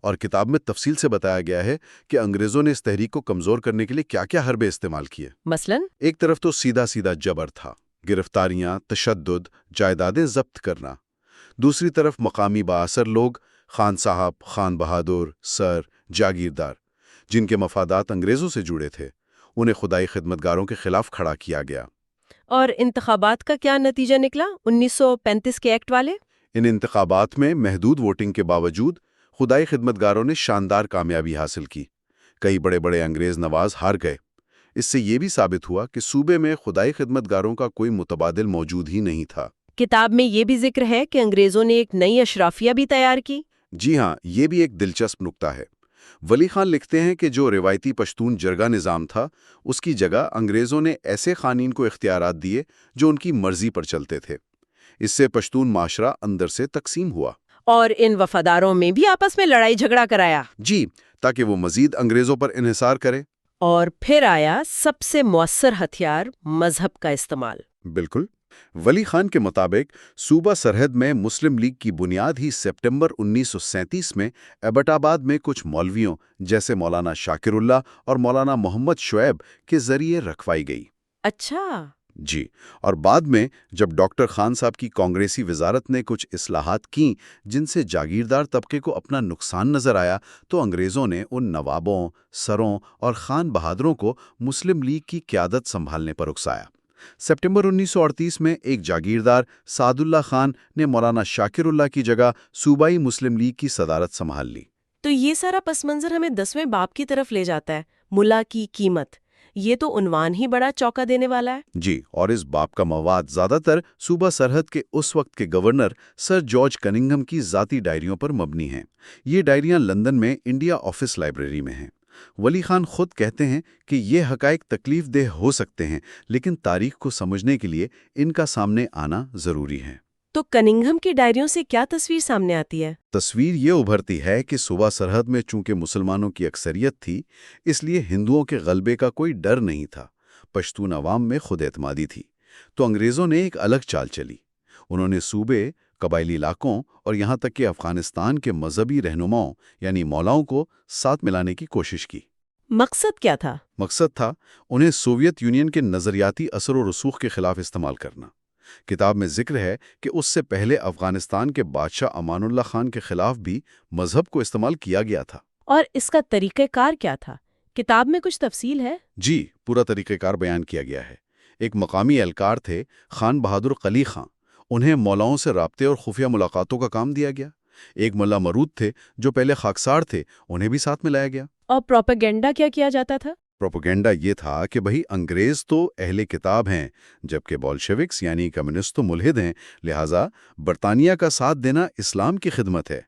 اور کتاب میں تفصیل سے بتایا گیا ہے کہ انگریزوں نے اس تحریک کو کمزور کرنے کے لیے کیا کیا حربے استعمال کیے۔ مثلاً؟ ایک طرف تو سیدھا سیدھا جبر تھا، گرفتاریاں، تشدد، جائیدادیں ضبط کرنا۔ دوسری طرف مقامی بااثر لوگ، خان صاحب، خان بہادر، سر، جاگیردار، جن کے مفادات انگریزوں سے جڑے تھے، انہیں خدائی خدمتگاروں کے خلاف کھڑا کیا گیا۔ اور انتخابات کا کیا نتیجہ نکلا 1935 کے ایکٹ والے؟ ان انتخابات میں محدود ووٹنگ کے باوجود خدائی خدمتگاروں نے شاندار کامیابی حاصل کی۔ کئی بڑے بڑے انگریز نواز ہار گئے۔ اس سے یہ بھی ثابت ہوا کہ صوبے میں خدائی خدمتگاروں کا کوئی متبادل موجود ہی نہیں تھا۔ کتاب میں یہ بھی ذکر ہے کہ انگریزوں نے ایک نئی اشرافیہ بھی تیار کی۔ جی ہاں، یہ بھی ایک دلچسپ نکتہ ہے۔ ولی خان لکھتے ہیں کہ جو روایتی پشتون جرگہ نظام تھا، اس کی جگہ انگریزوں نے ایسے قوانین کو اختیارات دیے جو ان کی مرضی پر چلتے تھے۔ اس سے پشتون معاشرہ اندر سے تقسیم ہوا۔ اور ان وفاداروں میں بھی آپس میں لڑائی جھگڑا کرایا؟ جی، تاکہ وہ مزید انگریزوں پر انحصار کرے۔ اور پھر آیا سب سے مؤثر ہتھیار، مذہب کا استعمال۔ بالکل، ولی خان کے مطابق صوبہ سرحد میں مسلم لیگ کی بنیاد ہی سپٹمبر 1937 میں ایبٹ آباد میں کچھ مولویوں جیسے مولانا شاکر اللہ اور مولانا محمد شعیب کے ذریعے رکھوائی گئی۔ اچھا۔ جی، اور بعد میں جب ڈاکٹر خان صاحب کی کانگریسی وزارت نے کچھ اصلاحات کیں جن سے جاگیردار طبقے کو اپنا نقصان نظر آیا، تو انگریزوں نے ان نوابوں، سروں اور خان بہادروں کو مسلم لیگ کی قیادت سنبھالنے پر اکسایا۔ سپٹمبر 1938 میں ایک جاگیردار سعد اللہ خان نے مولانا شاکر اللہ کی جگہ صوبائی مسلم لیگ کی صدارت سنبھال لی۔ تو یہ سارا پس منظر ہمیں 10ویں باب کی طرف لے جاتا ہے، ملا کی قیمت۔ یہ تو عنوان ہی بڑا چوکا دینے والا ہے۔ جی، اور اس باب کا مواد زیادہ تر صوبہ سرحد کے اس وقت کے گورنر سر جارج کننگھم کی ذاتی ڈائریوں پر مبنی ہیں۔ یہ ڈائریاں لندن میں انڈیا آفس لائبریری میں ہیں۔ ولی خان خود کہتے ہیں کہ یہ حقائق تکلیف دہ ہو سکتے ہیں، لیکن تاریخ کو سمجھنے کے لیے ان کا سامنے آنا ضروری ہے۔ تو کننگھم کی ڈائریوں سے کیا تصویر سامنے آتی ہے؟ تصویر یہ ابھرتی ہے کہ صوبہ سرحد میں چونکہ مسلمانوں کی اکثریت تھی، اس لیے ہندوؤں کے غلبے کا کوئی ڈر نہیں تھا۔ پشتون عوام میں خود اعتمادی تھی۔ تو انگریزوں نے ایک الگ چال چلی۔ انہوں نے صوبے، قبائلی علاقوں اور یہاں تک کہ افغانستان کے مذہبی رہنماؤں یعنی مولاؤں کو ساتھ ملانے کی کوشش کی۔ مقصد کیا تھا؟ مقصد تھا انہیں سوویت یونین کے نظریاتی اثر و رسوخ کے خلاف استعمال کرنا۔ کتاب میں ذکر ہے کہ اس سے پہلے افغانستان کے بادشاہ امان اللہ خان کے خلاف بھی مذہب کو استعمال کیا گیا تھا۔ اور اس کا طریقہ کار کیا تھا؟ کتاب میں کچھ تفصیل ہے؟ جی، پورا طریقہ کار بیان کیا گیا ہے۔ ایک مقامی اہلکار تھے خان بہادر قلی خان، انہیں مولاؤں سے رابطے اور خفیہ ملاقاتوں کا کام دیا گیا۔ ایک ملا مرود تھے جو پہلے خاکسار تھے، انہیں بھی ساتھ میں لایا گیا۔ اور پروپیگنڈا کیا کیا جاتا تھا؟ پروپیگنڈا یہ تھا کہ بھئی انگریز تو اہل کتاب ہیں، جبکہ بولشوکس یعنی کمیونسٹ تو ملحد ہیں، لہٰذا برطانیہ کا ساتھ دینا اسلام کی خدمت ہے۔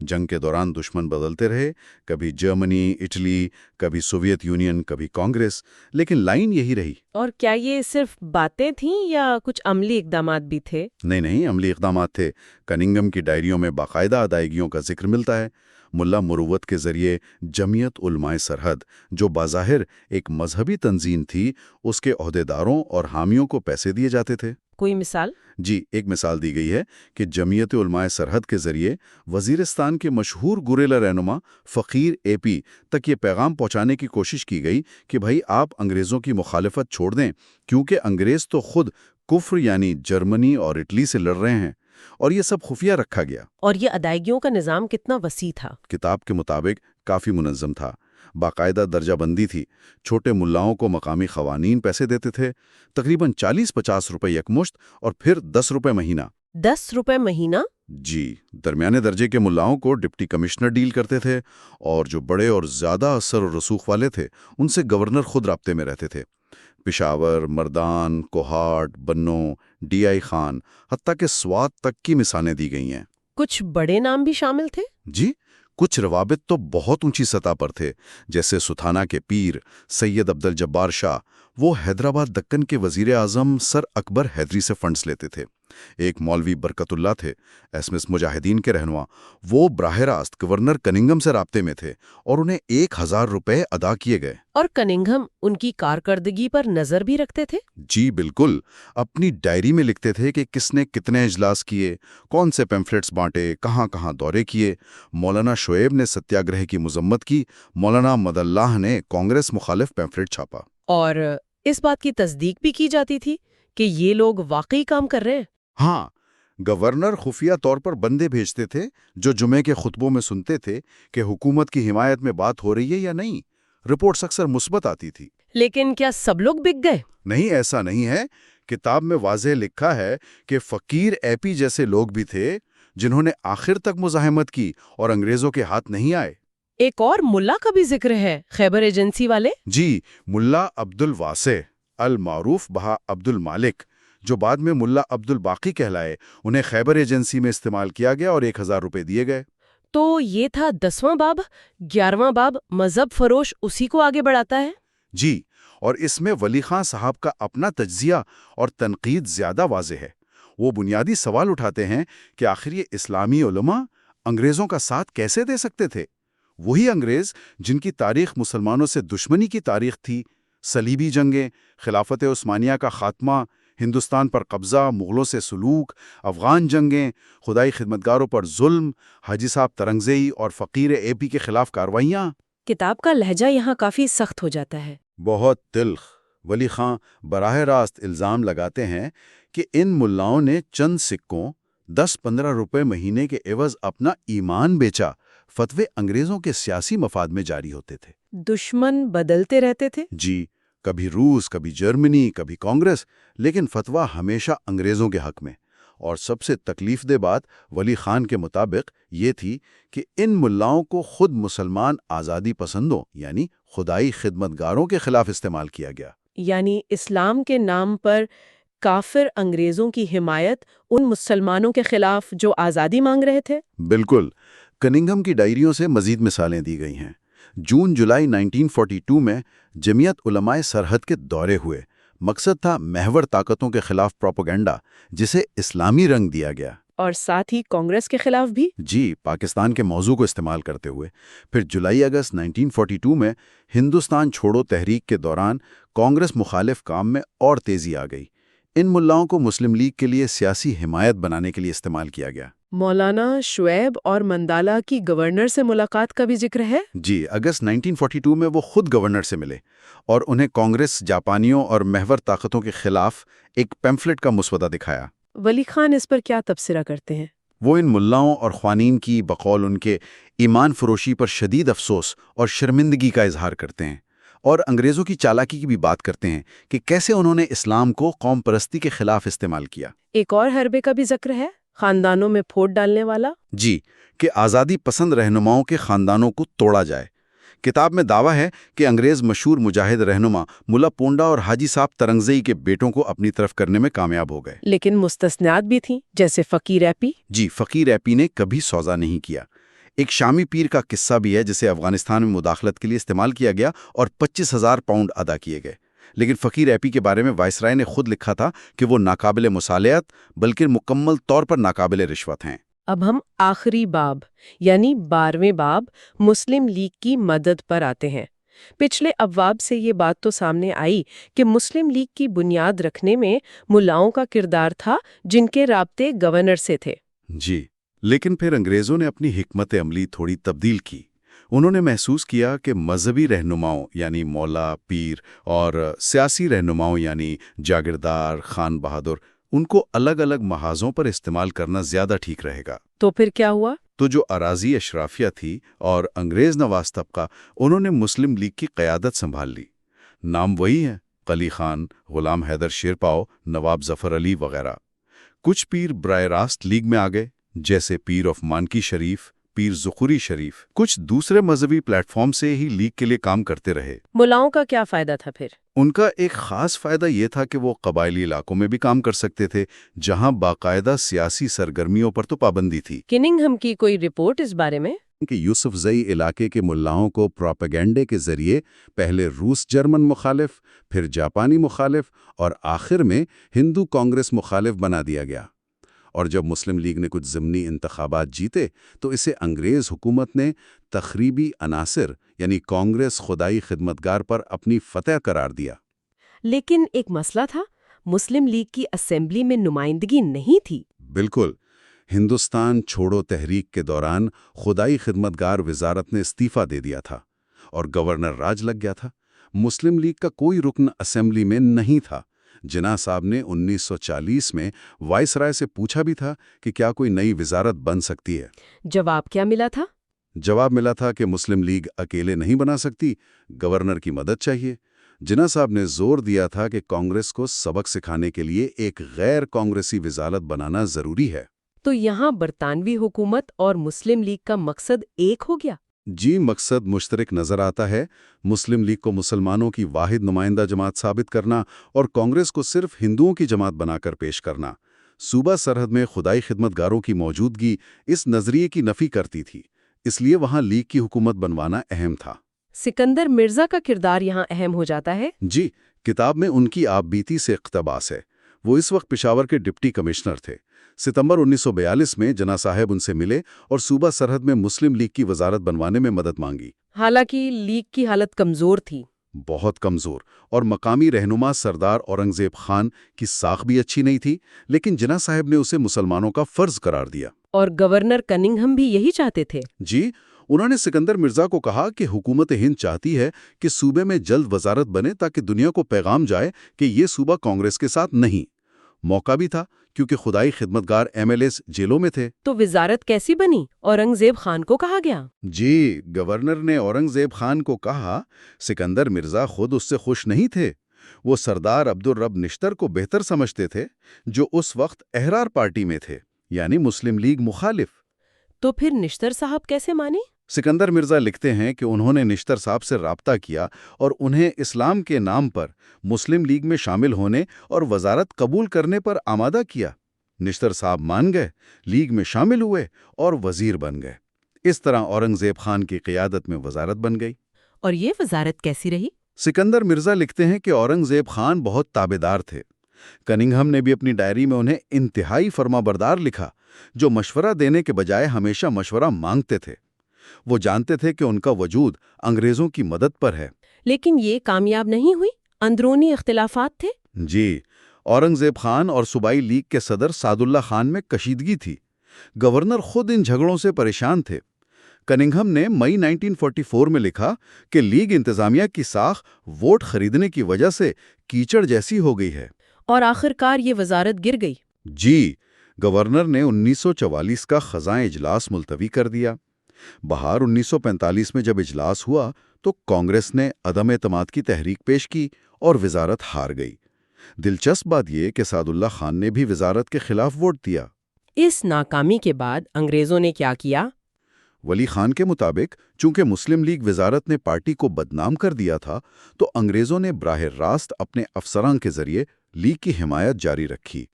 جنگ کے دوران دشمن بدلتے رہے، کبھی جرمنی، اٹلی، کبھی سوویت یونین، کبھی کانگریس، لیکن لائن یہی رہی۔ اور کیا یہ صرف باتیں تھیں یا کچھ عملی اقدامات بھی تھے؟ نہیں، عملی اقدامات تھے۔ کننگھم کی ڈائریوں میں باقاعدہ ادائیگیوں کا ذکر ملتا ہے۔ ملا مروت کے ذریعے جمعیت علماء سرحد، جو بظاہر ایک مذہبی تنظیم تھی، اس کے عہدیداروں اور حامیوں کو پیسے دیے جاتے تھے۔ کوئی مثال؟ جی، ایک مثال دی گئی ہے کہ جمعیت علماء سرحد کے ذریعے وزیرستان کے مشہور گوریلا رہنما فقیر اے پی تک یہ پیغام پہنچانے کی کوشش کی گئی کہ بھائی آپ انگریزوں کی مخالفت چھوڑ دیں، کیونکہ انگریز تو خود کفر یعنی جرمنی اور اٹلی سے لڑ رہے ہیں، اور یہ سب خفیہ رکھا گیا۔ اور یہ ادائیگیوں کا نظام کتنا وسیع تھا؟ کتاب کے مطابق کافی منظم تھا، باقاعدہ درجہ بندی تھی۔ چھوٹے ملاؤں کو مقامی قوانین پیسے دیتے تھے، تقریباً 40-50 روپے یکمشت اور پھر 10 روپے مہینہ۔ 10 روپے مہینہ؟ جی، درمیانے درجے کے ملاؤں کو ڈپٹی کمشنر ڈیل کرتے تھے، اور جو بڑے اور زیادہ اثر و رسوخ والے تھے ان سے گورنر خود رابطے میں رہتے تھے۔ پشاور، مردان، کوہاٹ، بنو، ڈی آئی خان، حتیٰ کہ سوات تک کی مثالیں دی گئی ہیں۔ کچھ بڑے نام بھی شامل تھے؟ جی، کچھ روابط تو بہت اونچی سطح پر تھے، جیسے سُتھانا کے پیر سید عبدالجبار شاہ۔ وہ حیدرآباد دکن کے وزیر اعظم سر اکبر حیدری سے فنڈز لیتے تھے۔ ایک مولوی برکت اللہ تھے، ایس ایس مجاہدین کے رہنما، وہ براہ راست گورنر کننگھم سے رابطے میں تھے اور انہیں 1000 روپے ادا کیے گئے۔ اور کننگھم ان کی کارکردگی پر نظر بھی رکھتے تھے؟ جی بالکل، اپنی ڈائری میں لکھتے تھے کہ کس نے کتنے اجلاس کیے، کون سے پیمفلیٹس بانٹے، کہاں کہاں دورے کیے۔ مولانا شعیب نے ستیاگرہ کی مذمت کی، مولانا مد اللہ نے کانگریس مخالف پیمفلیٹ چھاپا۔ اور اس بات کی تصدیق بھی کی جاتی تھی کہ یہ لوگ واقعی کام کر رہے ہیں؟ ہاں، گورنر خفیہ طور پر بندے بھیجتے تھے جو جمعے کے خطبوں میں سنتے تھے کہ حکومت کی حمایت میں بات ہو رہی ہے یا نہیں۔ رپورٹس اکثر مثبت آتی تھی۔ لیکن کیا سب لوگ بک گئے؟ نہیں، ایسا نہیں ہے۔ کتاب میں واضح لکھا ہے کہ فقیر اے پی جیسے لوگ بھی تھے جنہوں نے آخر تک مزاحمت کی اور انگریزوں کے ہاتھ نہیں آئے۔ ایک اور ملا کا بھی ذکر ہے، خیبر ایجنسی والے؟ جی، ملا عبد الواسع المعروف بہا عبد المالک، جو بعد میں ملا عبد الباقی کہلائے، انہیں خیبر ایجنسی میں استعمال کیا گیا اور 1000 روپے دیے گئے۔ تو یہ تھا 10واں باب۔ 11واں باب مذہب فروش اسی کو آگے بڑھاتا ہے؟ جی، اور اس میں ولی خان صاحب کا اپنا تجزیہ اور تنقید زیادہ واضح ہے۔ وہ بنیادی سوال اٹھاتے ہیں کہ آخر یہ اسلامی علماء انگریزوں کا ساتھ کیسے دے سکتے تھے؟ وہی انگریز جن کی تاریخ مسلمانوں سے دشمنی کی تاریخ تھی، صلیبی جنگیں، خلافت عثمانیہ کا خاتمہ، ہندوستان پر قبضہ، مغلوں سے سلوک، افغان جنگیں، خدائی خدمتگاروں پر ظلم، حاجی صاحب ترنگزئی اور فقیر اے پی کے خلاف کارروائیاں۔ کتاب کا لہجہ یہاں کافی سخت ہو جاتا ہے۔ بہت تلخ۔ ولی خان براہ راست الزام لگاتے ہیں کہ ان ملاؤں نے چند سکوں 10-15 روپے مہینے کے عوض اپنا ایمان بیچا۔ فتوے انگریزوں کے سیاسی مفاد میں جاری ہوتے تھے۔ دشمن بدلتے رہتے تھے؟ جی، کبھی روس، کبھی جرمنی، کبھی کانگریس، لیکن فتویٰ ہمیشہ انگریزوں کے حق میں۔ اور سب سے تکلیف دہ بات ولی خان کے مطابق یہ تھی کہ ان ملاؤں کو خود مسلمان آزادی پسندوں یعنی خدائی خدمتگاروں کے خلاف استعمال کیا گیا۔ یعنی اسلام کے نام پر کافر انگریزوں کی حمایت ان مسلمانوں کے خلاف جو آزادی مانگ رہے تھے؟ بالکل۔ کننگھم کی ڈائریوں سے مزید مثالیں دی گئی ہیں۔ جون جولائی 1942 میں جمعیت علماء سرحد کے دورے ہوئے۔ مقصد تھا محور طاقتوں کے خلاف پروپیگنڈا، جسے اسلامی رنگ دیا گیا۔ اور ساتھ ہی کانگریس کے خلاف بھی؟ جی، پاکستان کے موضوع کو استعمال کرتے ہوئے۔ پھر جولائی اگست 1942 میں ہندوستان چھوڑو تحریک کے دوران کانگریس مخالف کام میں اور تیزی آ گئی۔ ان ملاؤں کو مسلم لیگ کے لیے سیاسی حمایت بنانے کے لیے استعمال کیا گیا۔ مولانا شعیب اور مندالہ کی گورنر سے ملاقات کا بھی ذکر ہے؟ جی، اگست 1942 میں وہ خود گورنر سے ملے اور انہیں کانگریس، جاپانیوں اور محور طاقتوں کے خلاف ایک پیمفلٹ کا مسودہ دکھایا۔ ولی خان اس پر کیا تبصرہ کرتے ہیں؟ وہ ان ملاؤں اور خوانین کی بقول ان کے ایمان فروشی پر شدید افسوس اور شرمندگی کا اظہار کرتے ہیں، اور انگریزوں کی چالاکی کی بھی بات کرتے ہیں کہ کیسے انہوں نے اسلام کو قوم پرستی کے خلاف استعمال کیا۔ ایک اور حربے کا بھی ذکر ہے، خاندانوں میں پھوٹ ڈالنے والا؟ جی، کہ آزادی پسند رہنماؤں کے خاندانوں کو توڑا جائے۔ کتاب میں دعویٰ ہے کہ انگریز مشہور مجاہد رہنما ملا پونڈا اور حاجی صاحب ترنگزئی کے بیٹوں کو اپنی طرف کرنے میں کامیاب ہو گئے۔ لیکن مستثنیات بھی تھیں، جیسے فقیر ایپی۔ جی، فقیر ایپی نے کبھی سودا نہیں کیا۔ ایک شامی پیر کا قصہ بھی ہے جسے افغانستان میں مداخلت کے لیے استعمال کیا گیا اور 25,000 پاؤنڈ ادا کیے گئے، لیکن فقیر ایپی کے بارے میں وائسرائے نے خود لکھا تھا کہ وہ ناقابل مصالحت بلکہ مکمل طور پر ناقابل رشوت ہیں۔ اب ہم آخری باب یعنی 12ویں باب مسلم لیگ کی مدد پر آتے ہیں۔ پچھلے ابواب سے یہ بات تو سامنے آئی کہ مسلم لیگ کی بنیاد رکھنے میں ملاؤں کا کردار تھا جن کے رابطے گورنر سے تھے۔ جی، لیکن پھر انگریزوں نے اپنی حکمت عملی تھوڑی تبدیل کی۔ انہوں نے محسوس کیا کہ مذہبی رہنماؤں یعنی مولا، پیر اور سیاسی رہنماؤں یعنی جاگیردار، خان بہادر، ان کو الگ الگ محاذوں پر استعمال کرنا زیادہ ٹھیک رہے گا۔ تو پھر کیا ہوا؟ تو جو اراضی اشرافیہ تھی اور انگریز نواز طبقہ، انہوں نے مسلم لیگ کی قیادت سنبھال لی۔ نام وہی ہیں: قلی خان، غلام حیدر شیرپاؤ، نواب ظفر علی وغیرہ۔ کچھ پیر براہ راست لیگ میں آ گئے، جیسے پیر آف مانکی شریف، پیر ذخوری شریف۔ کچھ دوسرے مذہبی پلیٹ فارم سے ہی لیگ کے لیے کام کرتے رہے۔ ملاؤں کا کیا فائدہ تھا پھر؟ ان کا ایک خاص فائدہ یہ تھا کہ وہ قبائلی علاقوں میں بھی کام کر سکتے تھے، جہاں باقاعدہ سیاسی سرگرمیوں پر تو پابندی تھی۔ کننگھم کی کوئی رپورٹ اس بارے میں؟ کہ یوسف زئی علاقے کے ملاؤں کو پروپیگنڈے کے ذریعے پہلے روس جرمن مخالف، پھر جاپانی مخالف اور آخر میں ہندو کانگریس مخالف بنا دیا گیا۔ اور جب مسلم لیگ نے کچھ ضمنی انتخابات جیتے تو اسے انگریز حکومت نے تخریبی عناصر یعنی کانگریس خدائی خدمتگار پر اپنی فتح قرار دیا۔ لیکن ایک مسئلہ تھا، مسلم لیگ کی اسمبلی میں نمائندگی نہیں تھی۔ بالکل، ہندوستان چھوڑو تحریک کے دوران خدائی خدمتگار وزارت نے استعفیٰ دے دیا تھا اور گورنر راج لگ گیا تھا۔ مسلم لیگ کا کوئی رکن اسمبلی میں نہیں تھا۔ جناح صاحب نے 1940 میں وائسرائے سے پوچھا بھی تھا کہ کیا کوئی نئی وزارت بن سکتی ہے۔ جواب کیا ملا تھا؟ جواب ملا تھا کہ مسلم لیگ اکیلے نہیں بنا سکتی، گورنر کی مدد چاہیے۔ جناح صاحب نے زور دیا تھا کہ کانگریس کو سبق سکھانے کے لیے ایک غیر کانگریسی وزارت بنانا ضروری ہے۔ تو یہاں برطانوی حکومت اور مسلم لیگ کا مقصد ایک ہو گیا؟ جی، مقصد مشترک نظر آتا ہے۔ مسلم لیگ کو مسلمانوں کی واحد نمائندہ جماعت ثابت کرنا اور کانگریس کو صرف ہندوؤں کی جماعت بنا کر پیش کرنا۔ صوبہ سرحد میں خدائی خدمتگاروں کی موجودگی اس نظریے کی نفی کرتی تھی، اس لیے وہاں لیگ کی حکومت بنوانا اہم تھا۔ سکندر مرزا کا کردار یہاں اہم ہو جاتا ہے۔ جی، کتاب میں ان کی آپ بیتی سے اقتباس ہے۔ وہ اس وقت پشاور کے ڈپٹی کمشنر تھے۔ ستمبر 1942 میں جناح صاحب ان سے ملے اور صوبہ سرحد میں مسلم لیگ کی وزارت بنوانے میں مدد مانگی۔ حالانکہ لیگ کی حالت کمزور تھی، بہت کمزور، اور مقامی رہنما سردار اورنگزیب خان کی ساکھ بھی اچھی نہیں تھی، لیکن جناح صاحب نے اسے مسلمانوں کا فرض قرار دیا۔ اور گورنر کننگھم بھی یہی چاہتے تھے۔ جی، انہوں نے سکندر مرزا کو کہا کہ حکومت ہند چاہتی ہے کہ صوبے میں جلد وزارت بنے تاکہ دنیا کو پیغام جائے کہ یہ صوبہ کانگریس کے ساتھ نہیں۔ موقع بھی تھا کیونکہ خدائی خدمتگار MLAs جیلوں میں تھے۔ تو وزارت کیسی بنی؟ اورنگزیب خان کو کہا گیا۔ جی، گورنر نے اورنگزیب خان کو کہا۔ سکندر مرزا خود اس سے خوش نہیں تھے۔ وہ سردار عبدالرب نشتر کو بہتر سمجھتے تھے، جو اس وقت احرار پارٹی میں تھے، یعنی مسلم لیگ مخالف۔ تو پھر نشتر صاحب کیسے مانے؟ سکندر مرزا لکھتے ہیں کہ انہوں نے نشتر صاحب سے رابطہ کیا اور انہیں اسلام کے نام پر مسلم لیگ میں شامل ہونے اور وزارت قبول کرنے پر آمادہ کیا۔ نشتر صاحب مان گئے، لیگ میں شامل ہوئے اور وزیر بن گئے۔ اس طرح اورنگزیب خان کی قیادت میں وزارت بن گئی۔ اور یہ وزارت کیسی رہی؟ سکندر مرزا لکھتے ہیں کہ اورنگزیب خان بہت تابعدار تھے۔ کننگھم نے بھی اپنی ڈائری میں انہیں انتہائی فرما بردار لکھا، جو مشورہ دینے کے بجائے ہمیشہ مشورہ مانگتے تھے۔ وہ جانتے تھے کہ ان کا وجود انگریزوں کی مدد پر ہے۔ لیکن یہ کامیاب نہیں ہوئی، اندرونی اختلافات تھے۔ جی، اورنگزیب خان اور صوبائی لیگ کے صدر سعد اللہ خان میں کشیدگی تھی۔ گورنر خود ان جھگڑوں سے پریشان تھے۔ کننگھم نے مئی 1944 میں لکھا کہ لیگ انتظامیہ کی ساکھ ووٹ خریدنے کی وجہ سے کیچڑ جیسی ہو گئی ہے۔ اور آخرکار یہ وزارت گر گئی۔ جی، گورنر نے 1944 کا خزاں اجلاس ملتوی کر دیا۔ بہار 1945 میں جب اجلاس ہوا تو کانگریس نے عدم اعتماد کی تحریک پیش کی اور وزارت ہار گئی۔ دلچسپ بات یہ کہ سعد اللہ خان نے بھی وزارت کے خلاف ووٹ دیا۔ اس ناکامی کے بعد انگریزوں نے کیا کیا؟ ولی خان کے مطابق چونکہ مسلم لیگ وزارت نے پارٹی کو بدنام کر دیا تھا تو انگریزوں نے براہ راست اپنے افسران کے ذریعے لیگ کی حمایت جاری رکھی۔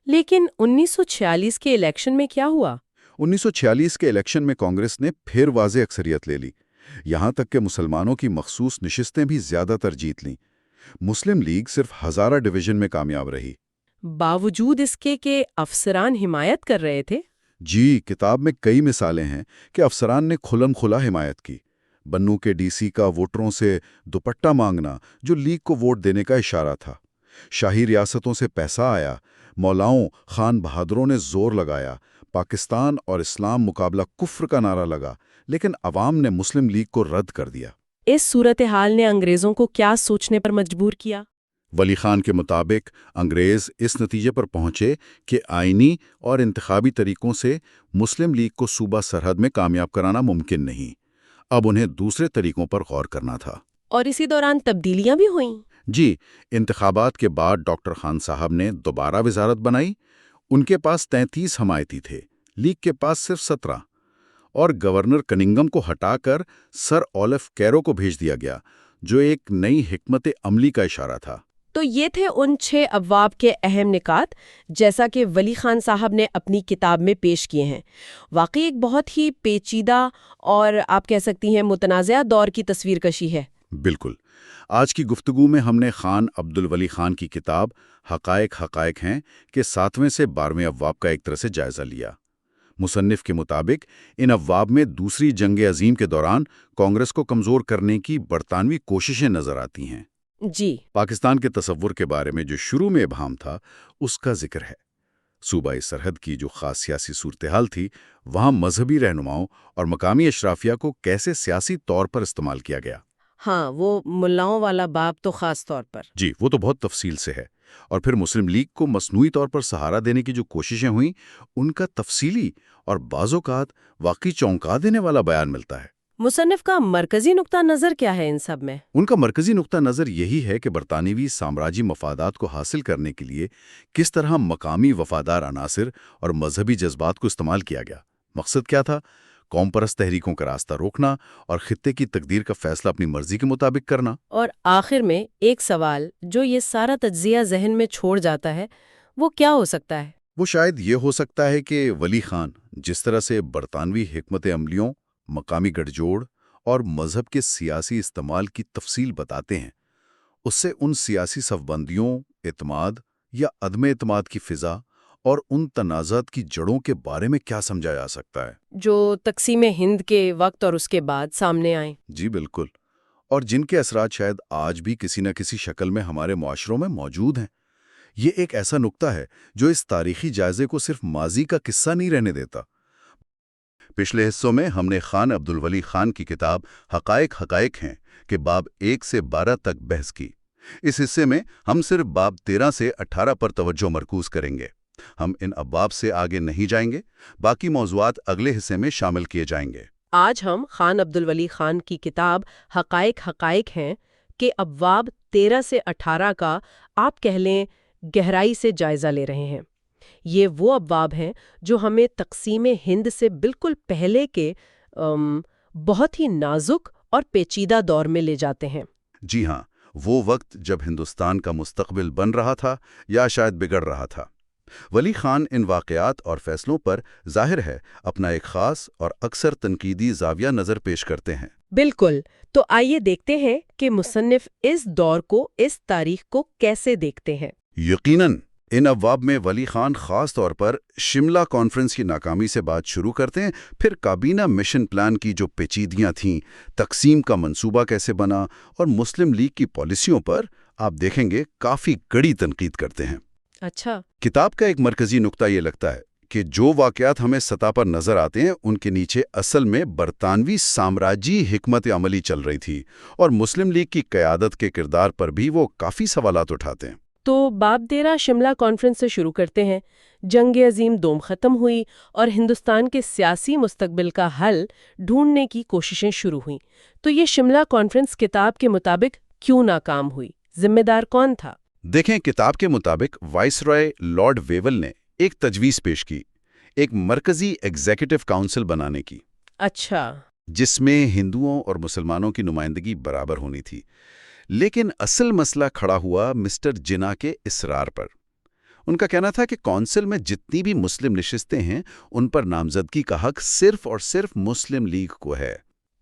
لیکن 1946 کے الیکشن میں کیا ہوا؟ 1946 کے الیکشن میں کانگریس نے پھر واضح اکثریت لے لی، یہاں تک کہ مسلمانوں کی مخصوص نشستیں بھی زیادہ تر جیت لیں۔ مسلم لیگ صرف ہزارہ ڈویژن میں کامیاب رہی۔ باوجود اس کے کہ افسران حمایت کر رہے تھے؟ جی، کتاب میں کئی مثالیں ہیں کہ افسران نے کھلم کھلا حمایت کی۔ بنو کے ڈی سی کا ووٹروں سے دوپٹہ مانگنا جو لیگ کو ووٹ دینے کا اشارہ تھا۔ شاہی ریاستوں سے پیسہ آیا، مولاؤں خان بہادروں نے زور لگایا، پاکستان اور اسلام مقابلہ کفر کا نعرہ لگا، لیکن عوام نے مسلم لیگ کو رد کر دیا۔ اس صورتحال نے انگریزوں کو کیا سوچنے پر مجبور کیا؟ ولی خان کے مطابق انگریز اس نتیجے پر پہنچے کہ آئینی اور انتخابی طریقوں سے مسلم لیگ کو صوبہ سرحد میں کامیاب کرانا ممکن نہیں، اب انہیں دوسرے طریقوں پر غور کرنا تھا۔ اور اسی دوران تبدیلیاں بھی ہوئیں۔ جی، انتخابات کے بعد ڈاکٹر خان صاحب نے دوبارہ وزارت بنائی۔ ان کے پاس 33 حمایتی تھے، لیگ کے پاس صرف 17، اور گورنر کننگم کو ہٹا کر سر اولف کیرو کو بھیج دیا گیا، جو ایک نئی حکمت عملی کا اشارہ تھا۔ تو یہ تھے ان 6 ابواب کے اہم نکات جیسا کہ ولی خان صاحب نے اپنی کتاب میں پیش کیے ہیں۔ واقعی ایک بہت ہی پیچیدہ اور آپ کہہ سکتی ہیں متنازعہ دور کی تصویر کشی ہے۔ بالکل۔ آج کی گفتگو میں ہم نے خان عبد الولی خان کی کتاب حقائق ہیں کہ 7ویں سے 12ویں ابواب کا ایک طرح سے جائزہ لیا۔ مصنف کے مطابق ان ابواب میں دوسری جنگ عظیم کے دوران کانگریس کو کمزور کرنے کی برطانوی کوششیں نظر آتی ہیں۔ جی، پاکستان کے تصور کے بارے میں جو شروع میں ابہام تھا اس کا ذکر ہے۔ صوبائی سرحد کی جو خاص سیاسی صورتحال تھی، وہاں مذہبی رہنماؤں اور مقامی اشرافیہ کو کیسے سیاسی طور پر استعمال کیا گیا۔ ہاں، وہ ملاؤں والا باب تو خاص طور پر۔ جی، وہ تو بہت تفصیل سے ہے۔ اور پھر مسلم لیگ کو مصنوعی طور پر سہارا دینے کی جو کوششیں ہوئیں، ان کا تفصیلی اور بعض اوقات واقعی چونکا دینے والا بیان ملتا ہے۔ مصنف کا مرکزی نقطہ نظر کیا ہے ان سب میں؟ ان کا مرکزی نقطہ نظر یہی ہے کہ برطانوی سامراجی مفادات کو حاصل کرنے کے لیے کس طرح مقامی وفادار عناصر اور مذہبی جذبات کو استعمال کیا گیا۔ مقصد کیا تھا؟ قوم پرست تحریکوں کا راستہ روکنا اور خطے کی تقدیر کا فیصلہ اپنی مرضی کے مطابق کرنا۔ اور آخر میں ایک سوال جو یہ سارا تجزیہ ذہن میں چھوڑ جاتا ہے، وہ کیا ہو سکتا ہے؟ وہ شاید یہ ہو سکتا ہے کہ ولی خان جس طرح سے برطانوی حکمت عملیوں، مقامی گٹھ جوڑ اور مذہب کے سیاسی استعمال کی تفصیل بتاتے ہیں، اس سے ان سیاسی صفبندیوں، اعتماد یا عدم اعتماد کی فضا اور ان تنازعات کی جڑوں کے بارے میں کیا سمجھا جا سکتا ہے جو تقسیم ہند کے وقت اور اس کے بعد سامنے آئیں۔ جی بالکل، اور جن کے اثرات شاید آج بھی کسی نہ کسی شکل میں ہمارے معاشروں میں موجود ہیں۔ یہ ایک ایسا نقطہ ہے جو اس تاریخی جائزے کو صرف ماضی کا قصہ نہیں رہنے دیتا۔ پچھلے حصوں میں ہم نے خان عبد الولی خان کی کتاب حقائق ہیں کہ باب 1 سے 12 تک بحث کی۔ اس حصے میں ہم صرف باب 13 سے 18 پر توجہ مرکوز کریں گے۔ ہم ان ابواب سے آگے نہیں جائیں گے، باقی موضوعات اگلے حصے میں شامل کیے جائیں گے۔ آج ہم خان عبد الولی خان کی کتاب حقائق ہیں کہ ابواب 13 سے 18 کا آپ کہہ لیں گہرائی سے جائزہ لے رہے ہیں۔ یہ وہ ابواب ہیں جو ہمیں تقسیم ہند سے بالکل پہلے کے بہت ہی نازک اور پیچیدہ دور میں لے جاتے ہیں۔ جی ہاں، وہ وقت جب ہندوستان کا مستقبل بن رہا تھا یا شاید بگڑ رہا تھا۔ ولی خان ان واقعات اور فیصلوں پر ظاہر ہے اپنا ایک خاص اور اکثر تنقیدی زاویہ نظر پیش کرتے ہیں۔ بالکل، تو آئیے دیکھتے ہیں کہ مصنف اس دور کو، اس تاریخ کو کیسے دیکھتے ہیں۔ یقیناً ان ابواب میں ولی خان خاص طور پر شملہ کانفرنس کی ناکامی سے بات شروع کرتے ہیں، پھر کابینہ مشن پلان کی جو پیچیدگیاں تھیں، تقسیم کا منصوبہ کیسے بنا، اور مسلم لیگ کی پالیسیوں پر آپ دیکھیں گے کافی کڑی تنقید کرتے ہیں۔ اچھا، کتاب کا ایک مرکزی نقطہ یہ لگتا ہے کہ جو واقعات ہمیں سطح پر نظر آتے ہیں ان کے نیچے اصل میں برطانوی سامراجی حکمت عملی چل رہی تھی، اور مسلم لیگ کی قیادت کے کردار پر بھی وہ کافی سوالات اٹھاتے ہیں۔ تو باب 13 شملہ کانفرنس سے شروع کرتے ہیں۔ جنگ عظیم دوم ختم ہوئی اور ہندوستان کے سیاسی مستقبل کا حل ڈھونڈنے کی کوششیں شروع ہوئیں۔ تو یہ شملہ کانفرنس کتاب کے مطابق کیوں ناکام ہوئی؟ ذمہ دار کون تھا؟ دیکھیں، کتاب کے مطابق وائسرائے لارڈ ویول نے ایک تجویز پیش کی، ایک مرکزی ایگزیکٹو کونسل بنانے کی۔ اچھا. جس میں ہندوؤں اور مسلمانوں کی نمائندگی برابر ہونی تھی. لیکن اصل مسئلہ کھڑا ہوا مسٹر جناح کے اصرار پر. ان کا کہنا تھا کہ کونسل میں جتنی بھی مسلم نشستیں ہیں ان پر نامزدگی کا حق صرف اور صرف مسلم لیگ کو ہے.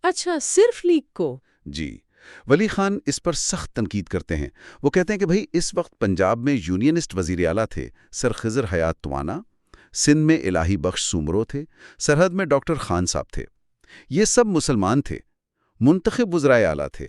اچھا، صرف لیگ کو؟ جی. ولی خان اس پر سخت تنقید کرتے ہیں. وہ کہتے ہیں کہ بھئی اس وقت پنجاب میں یونینسٹ وزیر اعلیٰ تھے سر خضر حیات توانا، سندھ میں الہی بخش سومرو تھے، سرحد میں ڈاکٹر خان صاحب تھے. یہ سب مسلمان تھے، منتخب وزرائے اعلیٰ تھے،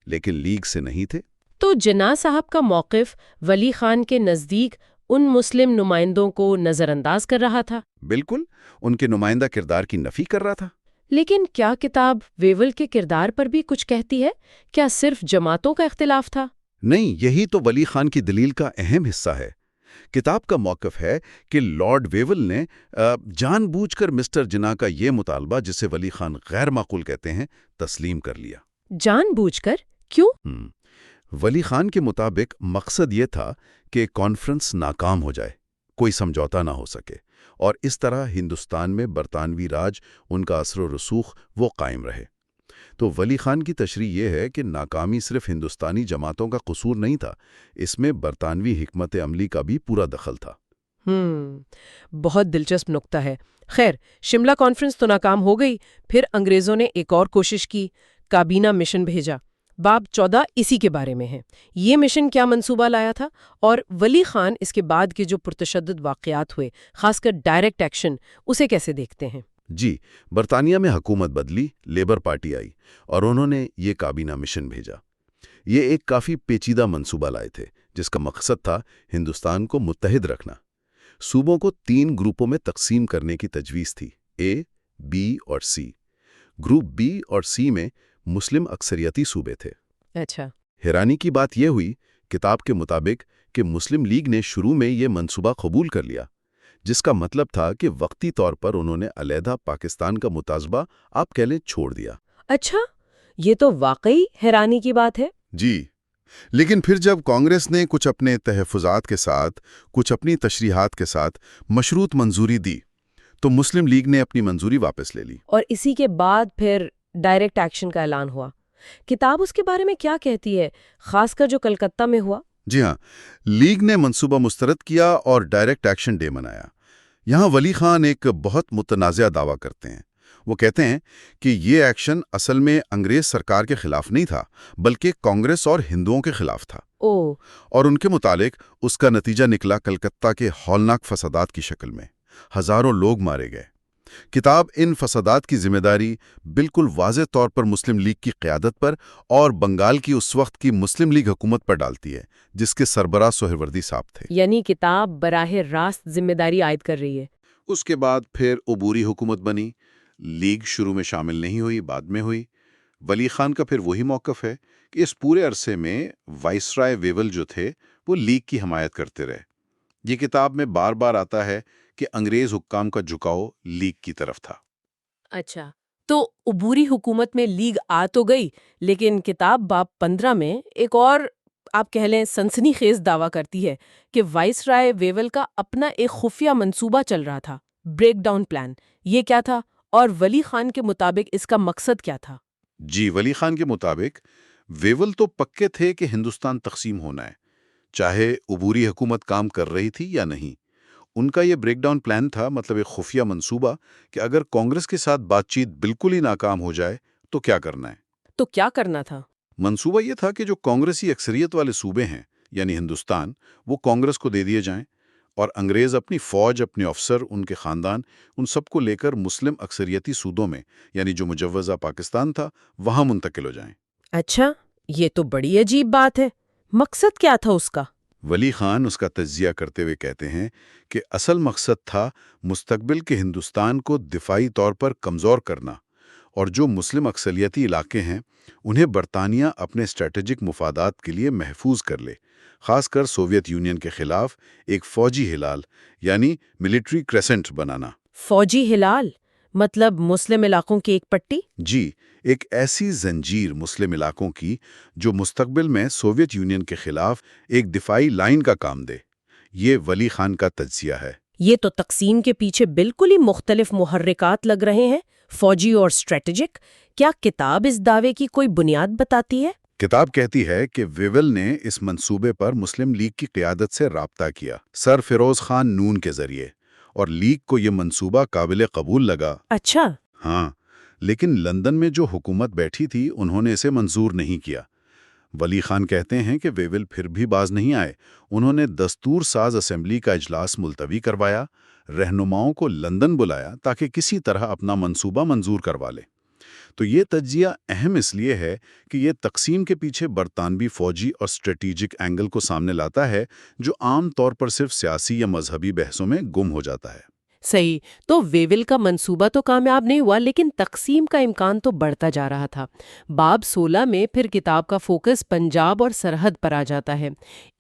لیکن لیگ سے نہیں تھے. تو جناح صاحب کا موقف ولی خان کے نزدیک ان مسلم نمائندوں کو نظر انداز کر رہا تھا؟ بالکل، ان کے نمائندہ کردار کی نفی کر رہا تھا. لیکن کیا کتاب ویول کے کردار پر بھی کچھ کہتی ہے؟ کیا صرف جماعتوں کا اختلاف تھا؟ نہیں، یہی تو ولی خان کی دلیل کا اہم حصہ ہے. کتاب کا موقف ہے کہ لارڈ ویول نے جان بوجھ کر مسٹر جناح کا یہ مطالبہ، جسے ولی خان غیر معقول کہتے ہیں، تسلیم کر لیا. جان بوجھ کر؟ کیوں؟ ولی خان کے مطابق مقصد یہ تھا کہ کانفرنس ناکام ہو جائے، کوئی سمجھوتا نہ ہو سکے، اور اس طرح ہندوستان میں برطانوی راج، ان کا اثر و رسوخ، وہ قائم رہے. تو ولی خان کی تشریح یہ ہے کہ ناکامی صرف ہندوستانی جماعتوں کا قصور نہیں تھا، اس میں برطانوی حکمت عملی کا بھی پورا دخل تھا. بہت دلچسپ نکتہ ہے. خیر، شملہ کانفرنس تو ناکام ہو گئی. پھر انگریزوں نے ایک اور کوشش کی، کابینہ مشن بھیجا. باب 14 اسی کے بارے میں ہے. یہ مشن کیا منصوبہ لایا تھا، اور ولی خان اس کے بعد کے جو پرتشدد واقعات ہوئے، خاص کر ڈائریکٹ ایکشن، اسے کیسے دیکھتے ہیں؟ جی، برطانیہ میں حکومت بدلی، لیبر پارٹی آئی، اور انہوں نے یہ کابینہ مشن بھیجا. یہ ایک کافی پیچیدہ منصوبہ لائے تھے، جس کا مقصد تھا ہندوستان کو متحد رکھنا. صوبوں کو 3 گروپوں میں تقسیم کرنے کی تجویز تھی، اے، بی اور سی. گروپ بی اور سی میں مسلم اکثریتی صوبے تھے. اچھا. حیرانی کی بات یہ ہوئی، کتاب کے مطابق، کہ مسلم لیگ نے شروع میں یہ منصوبہ قبول کر لیا، جس کا مطلب تھا کہ وقتی طور پر انہوں نے علیحدہ پاکستان کا مطالبہ آپ کہہ لیں چھوڑ دیا. اچھا، یہ تو واقعی حیرانی کی بات ہے. جی، لیکن پھر جب کانگریس نے کچھ اپنے تحفظات کے ساتھ، کچھ اپنی تشریحات کے ساتھ مشروط منظوری دی، تو مسلم لیگ نے اپنی منظوری واپس لے لی. اور اسی کے بعد پھر ڈائریکٹ ایکشن کا اعلان ہوا. کتاب اس کے بارے میں کیا کہتی ہے، خاص کر جو کلکتہ میں ہوا؟ جی ہاں، لیگ نے منصوبہ مسترد کیا اور ڈائریکٹ ایکشن ڈے منایا. یہاں ولی خان ایک بہت متنازع دعویٰ کرتے ہیں. وہ کہتے ہیں کہ یہ ایکشن اصل میں انگریز سرکار کے خلاف نہیں تھا، بلکہ کانگریس اور ہندوؤں کے خلاف تھا. اور ان کے متعلق اس کا نتیجہ نکلا کلکتہ کے ہولناک فسادات کی شکل میں. ہزاروں لوگ مارے گئے. کتاب ان فسادات کی ذمہ داری بالکل واضح طور پر مسلم لیگ کی قیادت پر اور بنگال کی اس وقت کی مسلم لیگ حکومت پر ڈالتی ہے، جس کے سربراہ سہروردی صاحب تھے. یعنی کتاب براہ راست ذمہ داری عائد کر رہی ہے. اس کے بعد پھر عبوری حکومت بنی. لیگ شروع میں شامل نہیں ہوئی، بعد میں ہوئی. ولی خان کا پھر وہی موقف ہے کہ اس پورے عرصے میں وائسرائے ویول جو تھے وہ لیگ کی حمایت کرتے رہے. یہ کتاب میں بار بار آتا ہے کہ انگریز حکام کا جھکاؤ لیگ کی طرف تھا. اچھا، تو عبوری حکومت میں لیگ آ تو گئی، لیکن کتاب باب 15 میں ایک اور آپ کہہ لیں سنسنی خیز دعویٰ کرتی ہے کہ وائس رائے ویول کا اپنا ایک خفیہ منصوبہ چل رہا تھا، بریک ڈاؤن پلان. یہ کیا تھا، اور ولی خان کے مطابق اس کا مقصد کیا تھا؟ جی، ولی خان کے مطابق ویول تو پکے تھے کہ ہندوستان تقسیم ہونا ہے، چاہے عبوری حکومت کام کر رہی تھی یا نہیں. ان کا یہ بریک ڈاؤن پلان تھا، مطلب ایک خفیہ منصوبہ کہ اگر کانگریس کے ساتھ بات چیت بالکل ہی ناکام ہو جائے تو کیا کرنا ہے. تو کیا کرنا تھا؟ منصوبہ یہ تھا کہ جو کانگریسی اکثریت والے صوبے ہیں، یعنی ہندوستان، وہ کانگریس کو دے دیے جائیں، اور انگریز اپنی فوج، اپنے افسر، ان کے خاندان، ان سب کو لے کر مسلم اکثریتی صوبوں میں، یعنی جو مجوزہ پاکستان تھا، وہاں منتقل ہو جائیں. اچھا، یہ تو بڑی عجیب بات ہے. مقصد کیا تھا اس کا؟ ولی خان اس کا تجزیہ کرتے ہوئے کہتے ہیں کہ اصل مقصد تھا مستقبل کے ہندوستان کو دفاعی طور پر کمزور کرنا، اور جو مسلم اکثریتی علاقے ہیں انہیں برطانیہ اپنے اسٹریٹجک مفادات کے لیے محفوظ کر لے، خاص کر سوویت یونین کے خلاف ایک فوجی ہلال یعنی ملٹری کریسنٹ بنانا. فوجی ہلال مطلب مسلم علاقوں کی ایک پٹی؟ جی، ایک ایسی زنجیر مسلم علاقوں کی جو مستقبل میں سوویت یونین کے خلاف ایک دفاعی لائن کا کام دے. یہ ولی خان کا تجزیہ ہے. یہ تو تقسیم کے پیچھے بالکل ہی مختلف محرکات لگ رہے ہیں. فوجی اور اسٹریٹجک، کیا کتاب اس دعوے کی کوئی بنیاد بتاتی ہے؟ کتاب کہتی ہے کہ ویول نے اس منصوبے پر مسلم لیگ کی قیادت سے رابطہ کیا، سر فیروز خان نون کے ذریعے، اور لیگ کو یہ منصوبہ قابل قبول لگا۔ اچھا۔ ہاں، لیکن لندن میں جو حکومت بیٹھی تھی انہوں نے اسے منظور نہیں کیا۔ ولی خان کہتے ہیں کہ ویول پھر بھی باز نہیں آئے۔ انہوں نے دستور ساز اسمبلی کا اجلاس ملتوی کروایا، رہنماؤں کو لندن بلایا تاکہ کسی طرح اپنا منصوبہ منظور کروا لے۔ تو یہ تجزیہ اہم اس لیے ہے کہ یہ تقسیم کے پیچھے برطانوی فوجی اور اسٹریٹیجک اینگل کو سامنے لاتا ہے، جو عام طور پر صرف سیاسی یا مذہبی بحثوں میں گم ہو جاتا ہے۔ صحیح، تو ویول کا منصوبہ تو کامیاب نہیں ہوا، لیکن تقسیم کا امکان تو بڑھتا جا رہا تھا۔ باب 16 میں پھر کتاب کا فوکس پنجاب اور سرحد پر آ جاتا ہے۔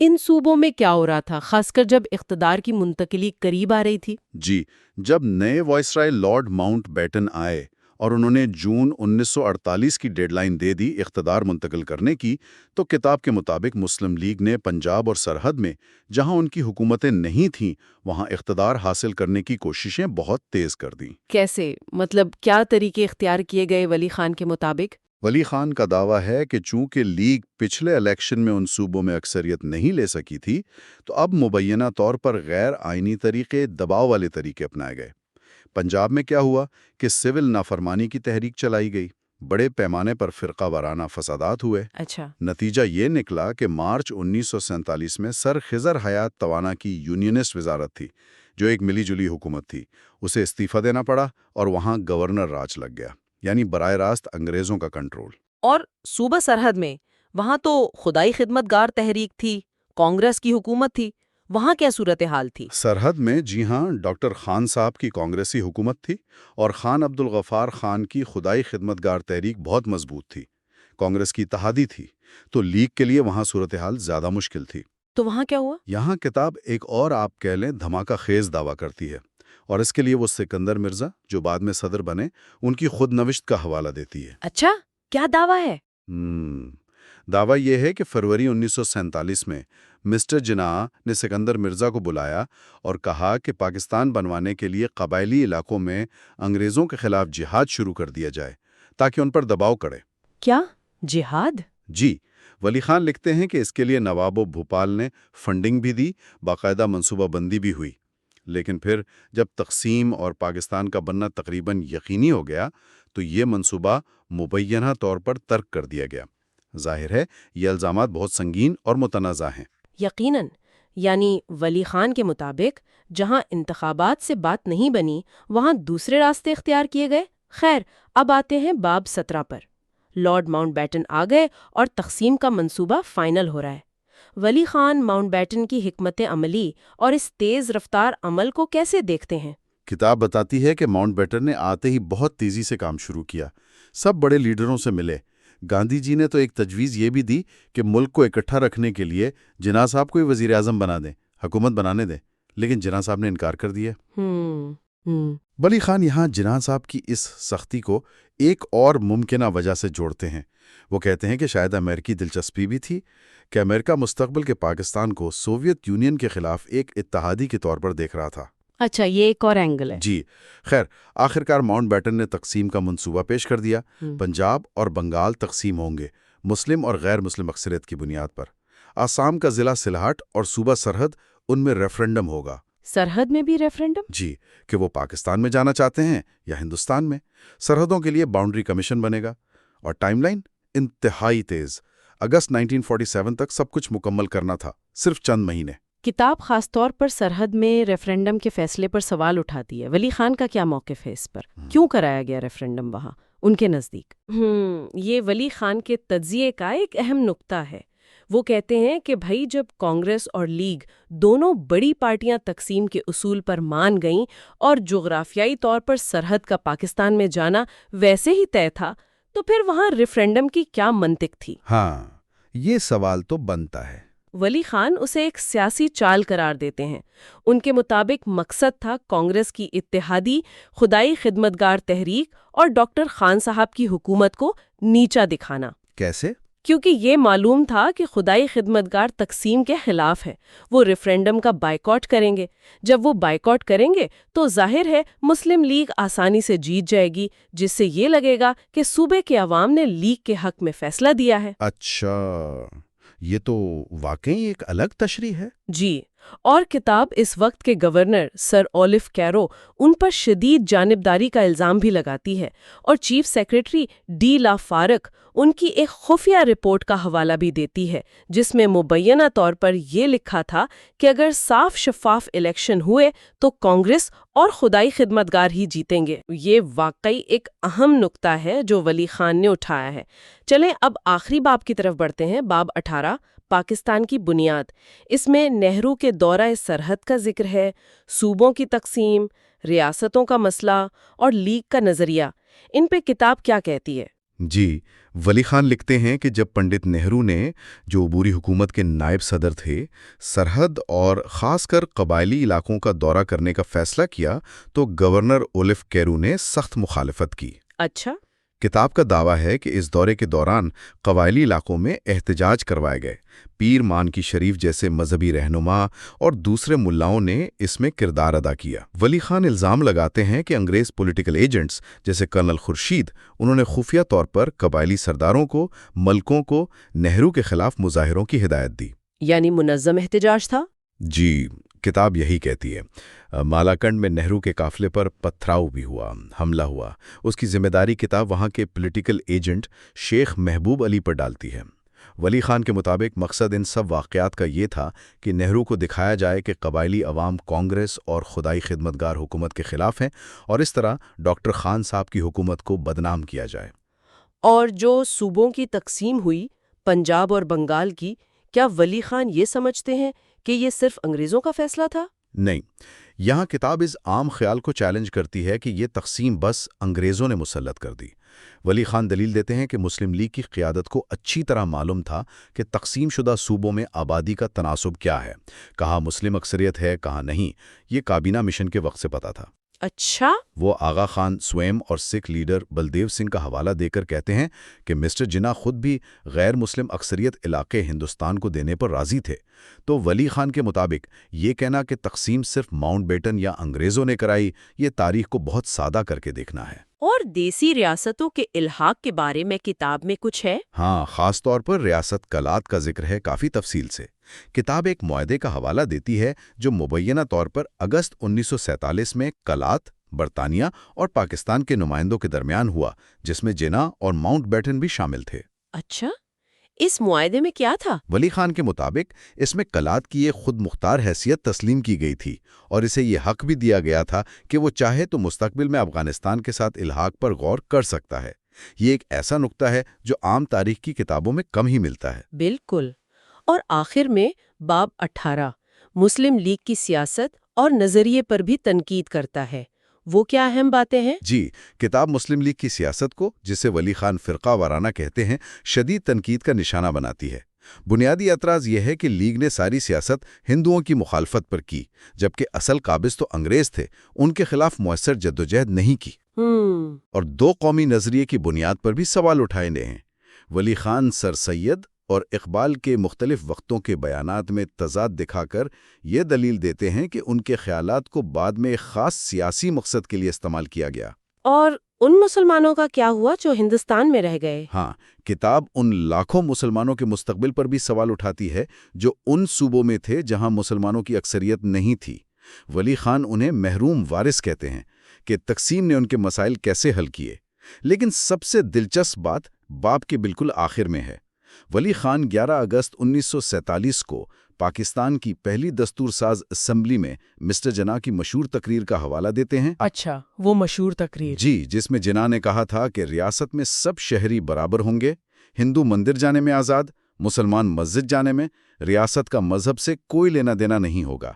ان صوبوں میں کیا ہو رہا تھا، خاص کر جب اقتدار کی منتقلی قریب آ رہی تھی؟ جی، جب نئے وائسرائے لارڈ ماؤنٹ بیٹن آئے اور انہوں نے جون 1948 کی ڈیڈ لائن دے دی اقتدار منتقل کرنے کی، تو کتاب کے مطابق مسلم لیگ نے پنجاب اور سرحد میں جہاں ان کی حکومتیں نہیں تھیں وہاں اقتدار حاصل کرنے کی کوششیں بہت تیز کر دیں۔ کیسے؟ مطلب کیا طریقے اختیار کیے گئے ولی خان کے مطابق؟ ولی خان کا دعویٰ ہے کہ چونکہ لیگ پچھلے الیکشن میں ان صوبوں میں اکثریت نہیں لے سکی تھی، تو اب مبینہ طور پر غیر آئینی طریقے، دباؤ والے طریقے اپنائے گئے۔ پنجاب میں کیا ہوا کہ سول نافرمانی کی تحریک چلائی گئی، بڑے پیمانے پر فرقہ وارانہ فسادات ہوئے۔ اچھا۔ نتیجہ یہ نکلا کہ مارچ 1947 میں سر خضر حیات توانا کی یونینسٹ وزارت تھی، جو ایک ملی جلی حکومت تھی، اسے استعفیٰ دینا پڑا اور وہاں گورنر راج لگ گیا، یعنی براہ راست انگریزوں کا کنٹرول۔ اور صوبہ سرحد میں وہاں تو خدائی خدمت گار تحریک تھی، کانگریس کی حکومت تھی، وہاں کیا صورتحال تھی؟ سرحد میں جی ہاں، ڈاکٹر خان صاحب کی کانگریسی حکومت تھی اور خان عبدالغفار خان کی خدائی خدمت گار تحریک بہت مضبوط تھی، کانگریس کی اتحادی تھی، تو لیگ کے لیے وہاں صورتحال زیادہ مشکل تھی۔ تو وہاں کیا ہوا؟ یہاں کتاب ایک اور آپ کہہ لیں دھماکہ خیز دعویٰ کرتی ہے، اور اس کے لیے وہ سکندر مرزا جو بعد میں صدر بنے ان کی خود نوشت کا حوالہ دیتی ہے۔ اچھا، کیا دعویٰ ہے؟ دعویٰ یہ ہے کہ فروری 1947 میں مسٹر جناح نے سکندر مرزا کو بلایا اور کہا کہ پاکستان بنوانے کے لیے قبائلی علاقوں میں انگریزوں کے خلاف جہاد شروع کر دیا جائے تاکہ ان پر دباؤ کرے۔ کیا جہاد؟ جی، ولی خان لکھتے ہیں کہ اس کے لیے نواب بھوپال نے فنڈنگ بھی دی، باقاعدہ منصوبہ بندی بھی ہوئی، لیکن پھر جب تقسیم اور پاکستان کا بننا تقریباً یقینی ہو گیا تو یہ منصوبہ مبینہ طور پر ترک کر دیا گیا۔ ظاہر ہے یہ الزامات بہت سنگین اور متنازع ہیں۔ یقیناً، یعنی ولی خان کے مطابق جہاں انتخابات سے بات نہیں بنی وہاں دوسرے راستے اختیار کیے گئے۔ خیر، اب آتے ہیں باب 17 پر۔ لارڈ ماؤنٹ بیٹن آ گئے اور تقسیم کا منصوبہ فائنل ہو رہا ہے۔ ولی خان ماؤنٹ بیٹن کی حکمت عملی اور اس تیز رفتار عمل کو کیسے دیکھتے ہیں؟ کتاب بتاتی ہے کہ ماؤنٹ بیٹن نے آتے ہی بہت تیزی سے کام شروع کیا، سب بڑے لیڈروں سے ملے۔ گاندھی جی نے تو ایک تجویز یہ بھی دی کہ ملک کو اکٹھا رکھنے کے لیے جناح صاحب کو ہی وزیر اعظم بنا دیں، حکومت بنانے دیں، لیکن جناح صاحب نے انکار کر دیا۔ ولی خان یہاں جناح صاحب کی اس سختی کو ایک اور ممکنہ وجہ سے جوڑتے ہیں۔ وہ کہتے ہیں کہ شاید امریکی دلچسپی بھی تھی کہ امریکہ مستقبل کے پاکستان کو سوویت یونین کے خلاف ایک اتحادی کے طور پر دیکھ رہا تھا۔ اچھا، یہ ایک اور اینگل ہے۔ جی، خیر، آخرکار ماؤنٹ بیٹن نے تقسیم کا منصوبہ پیش کر دیا۔ پنجاب اور بنگال تقسیم ہوں گے مسلم اور غیر مسلم اکثریت کی بنیاد پر۔ آسام کا ضلع سلہٹ اور صوبہ سرحد ان میں ریفرنڈم ہوگا۔ سرحد میں بھی ریفرنڈم؟ جی، کہ وہ پاکستان میں جانا چاہتے ہیں یا ہندوستان میں۔ سرحدوں کے لیے باؤنڈری کمیشن بنے گا، اور ٹائم لائن انتہائی تیز، اگست 1947 تک سب کچھ مکمل کرنا تھا، صرف چند مہینے۔ کتاب خاص طور پر سرحد میں ریفرنڈم کے فیصلے پر سوال اٹھاتی ہے۔ ولی خان کا کیا موقف ہے اس پر؟ کیوں کرایا گیا ریفرنڈم وہاں ان کے نزدیک؟ یہ ولی خان کے تجزیے کا ایک اہم نقطہ ہے۔ وہ کہتے ہیں کہ بھائی جب کانگریس اور لیگ دونوں بڑی پارٹیاں تقسیم کے اصول پر مان گئیں اور جغرافیائی طور پر سرحد کا پاکستان میں جانا ویسے ہی طے تھا، تو پھر وہاں ریفرنڈم کی کیا منطق تھی؟ ہاں، یہ سوال تو بنتا ہے۔ ولی خان اسے ایک سیاسی چال قرار دیتے ہیں۔ ان کے مطابق مقصد تھا کانگریس کی اتحادی، خدائی خدمتگار تحریک اور ڈاکٹر خان صاحب کی حکومت کو نیچا دکھانا۔ کیسے؟ کیونکہ یہ معلوم تھا کہ خدائی خدمتگار تقسیم کے خلاف ہے، وہ ریفرینڈم کا بائیکاٹ کریں گے۔ جب وہ بائیکاٹ کریں گے تو ظاہر ہے مسلم لیگ آسانی سے جیت جائے گی، جس سے یہ لگے گا کہ صوبے کے عوام نے لیگ کے حق میں فیصلہ دیا ہے۔ اچھا، یہ تو واقعی ایک الگ تشریح ہے۔ جی، اور کتاب اس وقت کے گورنر سر اولیف کیرو ان پر شدید جانبداری کا الزام بھی لگاتی ہے، اور چیف سیکریٹری ڈی لا فارق ان کی ایک خفیہ رپورٹ کا حوالہ بھی دیتی ہے، جس میں مبینہ طور پر یہ لکھا تھا کہ اگر صاف شفاف الیکشن ہوئے تو کانگریس اور خدائی خدمتگار ہی جیتیں گے۔ یہ واقعی ایک اہم نکتہ ہے جو ولی خان نے اٹھایا ہے۔ چلیں اب آخری باب کی طرف بڑھتے ہیں، باب 18، پاکستان کی بنیاد۔ اس میں نہرو کے دورہ سرحد کا ذکر ہے، صوبوں کی تقسیم، ریاستوں کا مسئلہ اور لیگ کا نظریہ۔ ان پہ کتاب کیا کہتی ہے؟ جی، ولی خان لکھتے ہیں کہ جب پنڈت نہرو نے، جو عبوری حکومت کے نائب صدر تھے، سرحد اور خاص کر قبائلی علاقوں کا دورہ کرنے کا فیصلہ کیا تو گورنر اولیف کیرو نے سخت مخالفت کی۔ اچھا، کتاب کا دعویٰ ہے کہ اس دورے کے دوران قبائلی علاقوں میں احتجاج کروائے گئے۔ پیر مان کی شریف جیسے مذہبی رہنما اور دوسرے ملاؤں نے اس میں کردار ادا کیا۔ ولی خان الزام لگاتے ہیں کہ انگریز پولیٹیکل ایجنٹس جیسے کرنل خورشید، انہوں نے خفیہ طور پر قبائلی سرداروں کو، ملکوں کو نہرو کے خلاف مظاہروں کی ہدایت دی۔ یعنی منظم احتجاج تھا؟ جی، کتاب یہی کہتی ہے۔ مالاکنڈ میں نہرو کے قافلے پر پتھراؤ بھی ہوا، حملہ ہوا۔ اس کی ذمہ داری کتاب وہاں کے پولیٹیکل ایجنٹ شیخ محبوب علی پر ڈالتی ہے۔ ولی خان کے مطابق مقصد ان سب واقعات کا یہ تھا کہ نہرو کو دکھایا جائے کہ قبائلی عوام کانگریس اور خدائی خدمتگار حکومت کے خلاف ہیں، اور اس طرح ڈاکٹر خان صاحب کی حکومت کو بدنام کیا جائے۔ اور جو صوبوں کی تقسیم ہوئی، پنجاب اور بنگال کی، کیا ولی خان یہ سمجھتے ہیں کہ یہ صرف انگریزوں کا فیصلہ تھا؟ نہیں، یہاں کتاب اس عام خیال کو چیلنج کرتی ہے کہ یہ تقسیم بس انگریزوں نے مسلط کر دی۔ ولی خان دلیل دیتے ہیں کہ مسلم لیگ کی قیادت کو اچھی طرح معلوم تھا کہ تقسیم شدہ صوبوں میں آبادی کا تناسب کیا ہے، کہاں مسلم اکثریت ہے، کہاں نہیں۔ یہ کابینہ مشن کے وقت سے پتا تھا۔ اچھا، وہ آغا خان سویم اور سکھ لیڈر بلدیو سنگھ کا حوالہ دے کر کہتے ہیں کہ مسٹر جناح خود بھی غیر مسلم اکثریت علاقے ہندوستان کو دینے پر راضی تھے۔ تو ولی خان کے مطابق یہ کہنا کہ تقسیم صرف ماؤنٹ بیٹن یا انگریزوں نے کرائی، یہ تاریخ کو بہت سادہ کر کے دیکھنا ہے۔ اور دیسی ریاستوں کے الحاق کے بارے میں کتاب میں کچھ ہے؟ ہاں، خاص طور پر ریاست کلات کا ذکر ہے، کافی تفصیل سے۔ کتاب ایک معاہدے کا حوالہ دیتی ہے جو مبینہ طور پر اگست 1947 میں کلات، برطانیہ اور پاکستان کے نمائندوں کے درمیان ہوا، جس میں جناح اور ماؤنٹ بیٹن بھی شامل تھے۔ اچھا، اس معاہدے میں کیا تھا؟ ولی خان کے مطابق اس میں کلات کی ایک خود مختار حیثیت تسلیم کی گئی تھی، اور اسے یہ حق بھی دیا گیا تھا کہ وہ چاہے تو مستقبل میں افغانستان کے ساتھ الحاق پر غور کر سکتا ہے۔ یہ ایک ایسا نقطہ ہے جو عام تاریخ کی کتابوں میں کم ہی ملتا ہے۔ بالکل۔ اور آخر میں باب 18 مسلم لیگ کی سیاست اور نظریے پر بھی تنقید کرتا ہے۔ وہ کیا اہم باتیں ہیں؟ جی، کتاب مسلم لیگ کی سیاست کو، جسے ولی خان فرقہ وارانہ کہتے ہیں، شدید تنقید کا نشانہ بناتی ہے۔ بنیادی اعتراض یہ ہے کہ لیگ نے ساری سیاست ہندوؤں کی مخالفت پر کی، جبکہ اصل قابض تو انگریز تھے، ان کے خلاف مؤثر جدوجہد نہیں کی، اور دو قومی نظریے کی بنیاد پر بھی سوال اٹھائے گئے ہیں۔ ولی خان سر سید اور اقبال کے مختلف وقتوں کے بیانات میں تضاد دکھا کر یہ دلیل دیتے ہیں کہ ان کے خیالات کو بعد میں ایک خاص سیاسی مقصد کے لیے استعمال کیا گیا۔ اور ان مسلمانوں کا کیا ہوا جو ہندوستان میں رہ گئے؟ ہاں، کتاب ان لاکھوں مسلمانوں کے مستقبل پر بھی سوال اٹھاتی ہے جو ان صوبوں میں تھے جہاں مسلمانوں کی اکثریت نہیں تھی۔ ولی خان انہیں محروم وارث کہتے ہیں کہ تقسیم نے ان کے مسائل کیسے حل کیے۔ لیکن سب سے دلچسپ بات باب کے بالکل آخر میں ہے۔ ولی خان 11 اگست 1947 کو پاکستان کی پہلی دستور ساز اسمبلی میں مسٹر جناح کی مشہور تقریر کا حوالہ دیتے ہیں۔ اچھا، وہ مشہور تقریر؟ جی، جس میں جناح نے کہا تھا کہ ریاست میں سب شہری برابر ہوں گے، ہندو مندر جانے میں آزاد، مسلمان مسجد جانے میں، ریاست کا مذہب سے کوئی لینا دینا نہیں ہوگا۔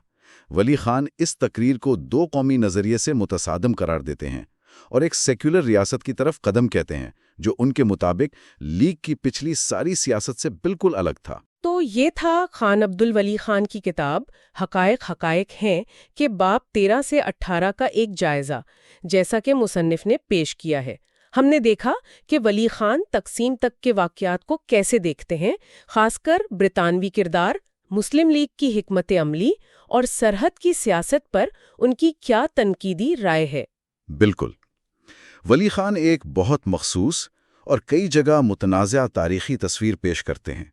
ولی خان اس تقریر کو دو قومی نظریے سے متصادم قرار دیتے ہیں اور ایک سیکولر ریاست کی طرف قدم کہتے ہیں، جو ان کے مطابق لیگ کی پچھلی ساری سیاست سے بالکل الگ تھا۔ تو یہ تھا خان عبد الولی خان کی کتاب حقائق ہیں کہ باب 13 سے 18 کا ایک جائزہ، جیسا کہ مصنف نے پیش کیا ہے۔ ہم نے دیکھا کہ ولی خان تقسیم تک کے واقعات کو کیسے دیکھتے ہیں، خاص کر برطانوی کردار، مسلم لیگ کی حکمت عملی اور سرحد کی سیاست پر ان کی کیا تنقیدی رائے ہے۔ بالکل، ولی خان ایک بہت مخصوص اور کئی جگہ متنازع تاریخی تصویر پیش کرتے ہیں۔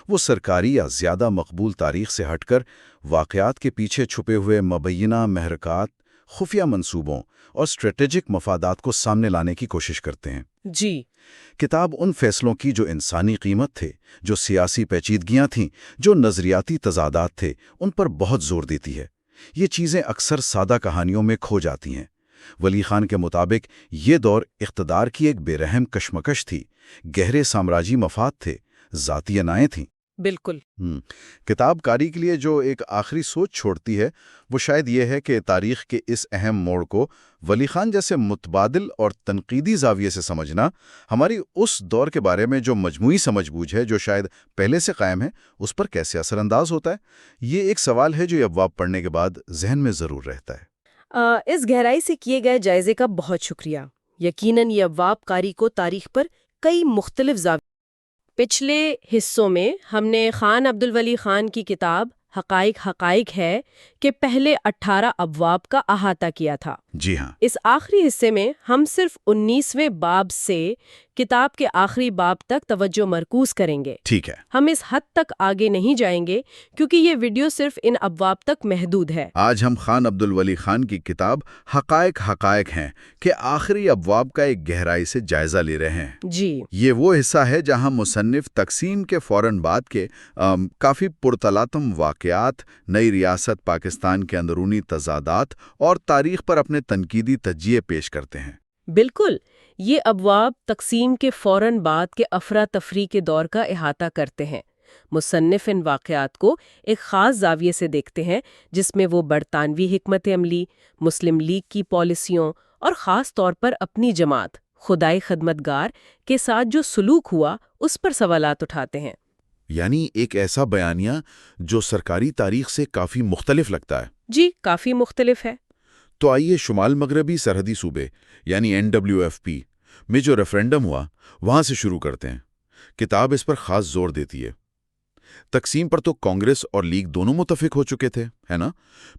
وہ سرکاری یا زیادہ مقبول تاریخ سے ہٹ کر واقعات کے پیچھے چھپے ہوئے مبینہ محرکات، خفیہ منصوبوں اور اسٹریٹجک مفادات کو سامنے لانے کی کوشش کرتے ہیں۔ جی، کتاب ان فیصلوں کی جو انسانی قیمت تھے، جو سیاسی پیچیدگیاں تھیں، جو نظریاتی تضادات تھے، ان پر بہت زور دیتی ہے۔ یہ چیزیں اکثر سادہ کہانیوں میں کھو جاتی ہیں۔ ولی خان کے مطابق یہ دور اقتدار کی ایک بے رحم کشمکش تھی، گہرے سامراجی مفاد تھے، ذاتی انائیں تھیں۔ بالکل۔ کتاب کاری کے لیے جو ایک آخری سوچ چھوڑتی ہے وہ شاید یہ ہے کہ تاریخ کے اس اہم موڑ کو ولی خان جیسے متبادل اور تنقیدی زاویے سے سمجھنا ہماری اس دور کے بارے میں جو مجموعی سمجھ بوجھ ہے جو شاید پہلے سے قائم ہے اس پر کیسے اثر انداز ہوتا ہے۔ یہ ایک سوال ہے جو یہ ابواب پڑھنے کے بعد ذہن میں ضرور رہتا ہے۔ اس گہرائی سے کیے گئے جائزے کا بہت شکریہ۔ یقیناً یہ ابواب کاری کو تاریخ پر کئی مختلف زاویے۔ پچھلے حصوں میں ہم نے خان عبدالولی خان کی کتاب حقائق ہے کہ پہلے 18 ابواب کا احاطہ کیا تھا۔ جی ہاں، اس آخری حصے میں ہم صرف 19ویں باب سے کتاب کے آخری باب تک توجہ مرکوز کریں گے۔ ٹھیک ہے۔ ہم اس حد تک آگے نہیں جائیں گے کیونکہ یہ ویڈیو صرف ان ابواب تک محدود ہے۔ آج ہم خان عبدالولی خان کی کتاب حقائق ہیں کہ آخری ابواب کا ایک گہرائی سے جائزہ لے رہے ہیں۔ جی، یہ وہ حصہ ہے جہاں مصنف تقسیم کے فوراً بعد کے کافی پرتلاطم واقعات، نئی ریاست پاکستان کے اندرونی تضادات اور تاریخ پر اپنے تنقیدی تجزیے پیش کرتے ہیں۔ بالکل۔ یہ ابواب تقسیم کے فوراً بعد کے افراتفری کے دور کا احاطہ کرتے ہیں۔ مصنف ان واقعات کو ایک خاص زاویے سے دیکھتے ہیں جس میں وہ برطانوی حکمت عملی، مسلم لیگ کی پالیسیوں اور خاص طور پر اپنی جماعت خدای خدمتگار کے ساتھ جو سلوک ہوا اس پر سوالات اٹھاتے ہیں۔ یعنی ایک ایسا بیانیہ جو سرکاری تاریخ سے کافی مختلف لگتا ہے۔ جی، کافی مختلف ہے۔ تو آئیے شمال مغربی سرحدی صوبے یعنی NWFP میں جو ریفرینڈم ہوا وہاں سے شروع کرتے ہیں۔ کتاب اس پر خاص زور دیتی ہے۔ تقسیم پر تو کانگریس اور لیگ دونوں متفق ہو چکے تھے، ہے نا؟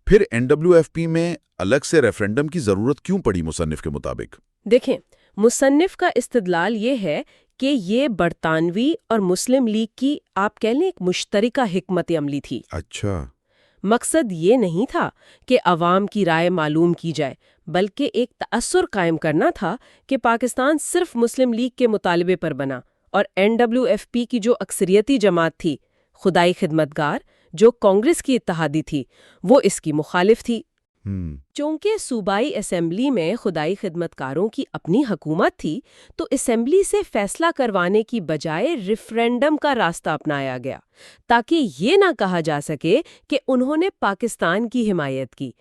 پھر NWFP میں الگ سے ریفرینڈم کی ضرورت کیوں پڑی مصنف کے مطابق؟ دیکھیں، مصنف کا استدلال یہ ہے کہ یہ برطانوی اور مسلم لیگ کی آپ کہہ لیں ایک مشترکہ حکمت عملی تھی۔ اچھا، مقصد یہ نہیں تھا کہ عوام کی رائے معلوم کی جائے، بلکہ ایک تأثر قائم کرنا تھا کہ پاکستان صرف مسلم لیگ کے مطالبے پر بنا، اور NWFP کی جو اکثریتی جماعت تھی خدای خدمتگار، جو کانگریس کی اتحادی تھی، وہ اس کی مخالف تھی۔ چونکہ صوبائی اسمبلی میں خدای خدمتکاروں کی اپنی حکومت تھی تو اسمبلی سے فیصلہ کروانے کی بجائے ریفرینڈم کا راستہ اپنایا گیا تاکہ یہ نہ کہا جا سکے کہ انہوں نے پاکستان کی حمایت کی۔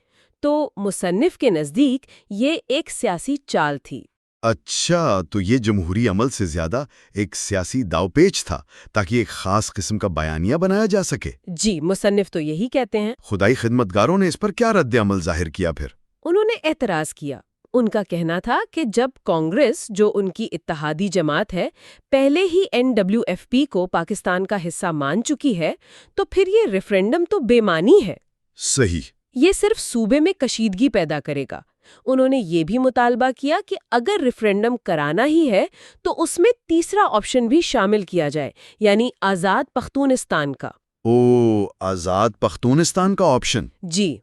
تو مصنف کے نزدیک یہ ایک سیاسی چال تھی۔ اچھا، تو یہ جمہوری عمل سے زیادہ ایک سیاسی داو پیچ تھا تاکہ ایک خاص قسم کا بیانیہ بنایا جا سکے۔ جی، مصنف تو یہی کہتے ہیں۔ خدائی خدمتگاروں نے اس پر کیا رد عمل ظاہر کیا پھر؟ انہوں نے اعتراض کیا۔ ان کا کہنا تھا کہ جب کانگریس، جو ان کی اتحادی جماعت ہے، پہلے ہی NWFP کو پاکستان کا حصہ مان چکی ہے تو پھر یہ ریفرینڈم تو بے معنی ہے۔ صحیح۔ یہ صرف صوبے میں کشیدگی پیدا کرے گا۔ انہوں نے یہ بھی مطالبہ کیا کہ اگر ریفرینڈم کرانا ہی ہے تو اس میں تیسرا آپشن بھی شامل کیا جائے، یعنی آزاد پختونستان کا۔ آزاد پختونستان کا آپشن؟ جی،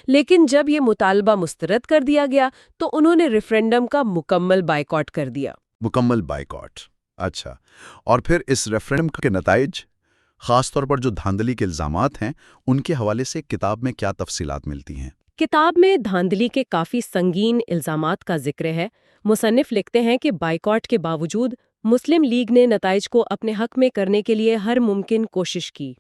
لیکن جب یہ مطالبہ مسترد کر دیا گیا تو انہوں نے ریفرینڈم کا مکمل بائیکاٹ کر دیا۔ مکمل بائیکاٹ، اچھا۔ اور پھر اس ریفرینڈم کے نتائج، خاص طور پر جو دھاندلی کے الزامات ہیں، ان کے حوالے سے کتاب میں کیا تفصیلات ملتی ہیں؟ کتاب میں دھاندلی کے کافی سنگین الزامات کا ذکر ہے۔ مصنف لکھتے ہیں کہ بائیکاٹ کے باوجود مسلم لیگ نے نتائج کو اپنے حق میں کرنے کے لیے ہر ممکن کوشش کی۔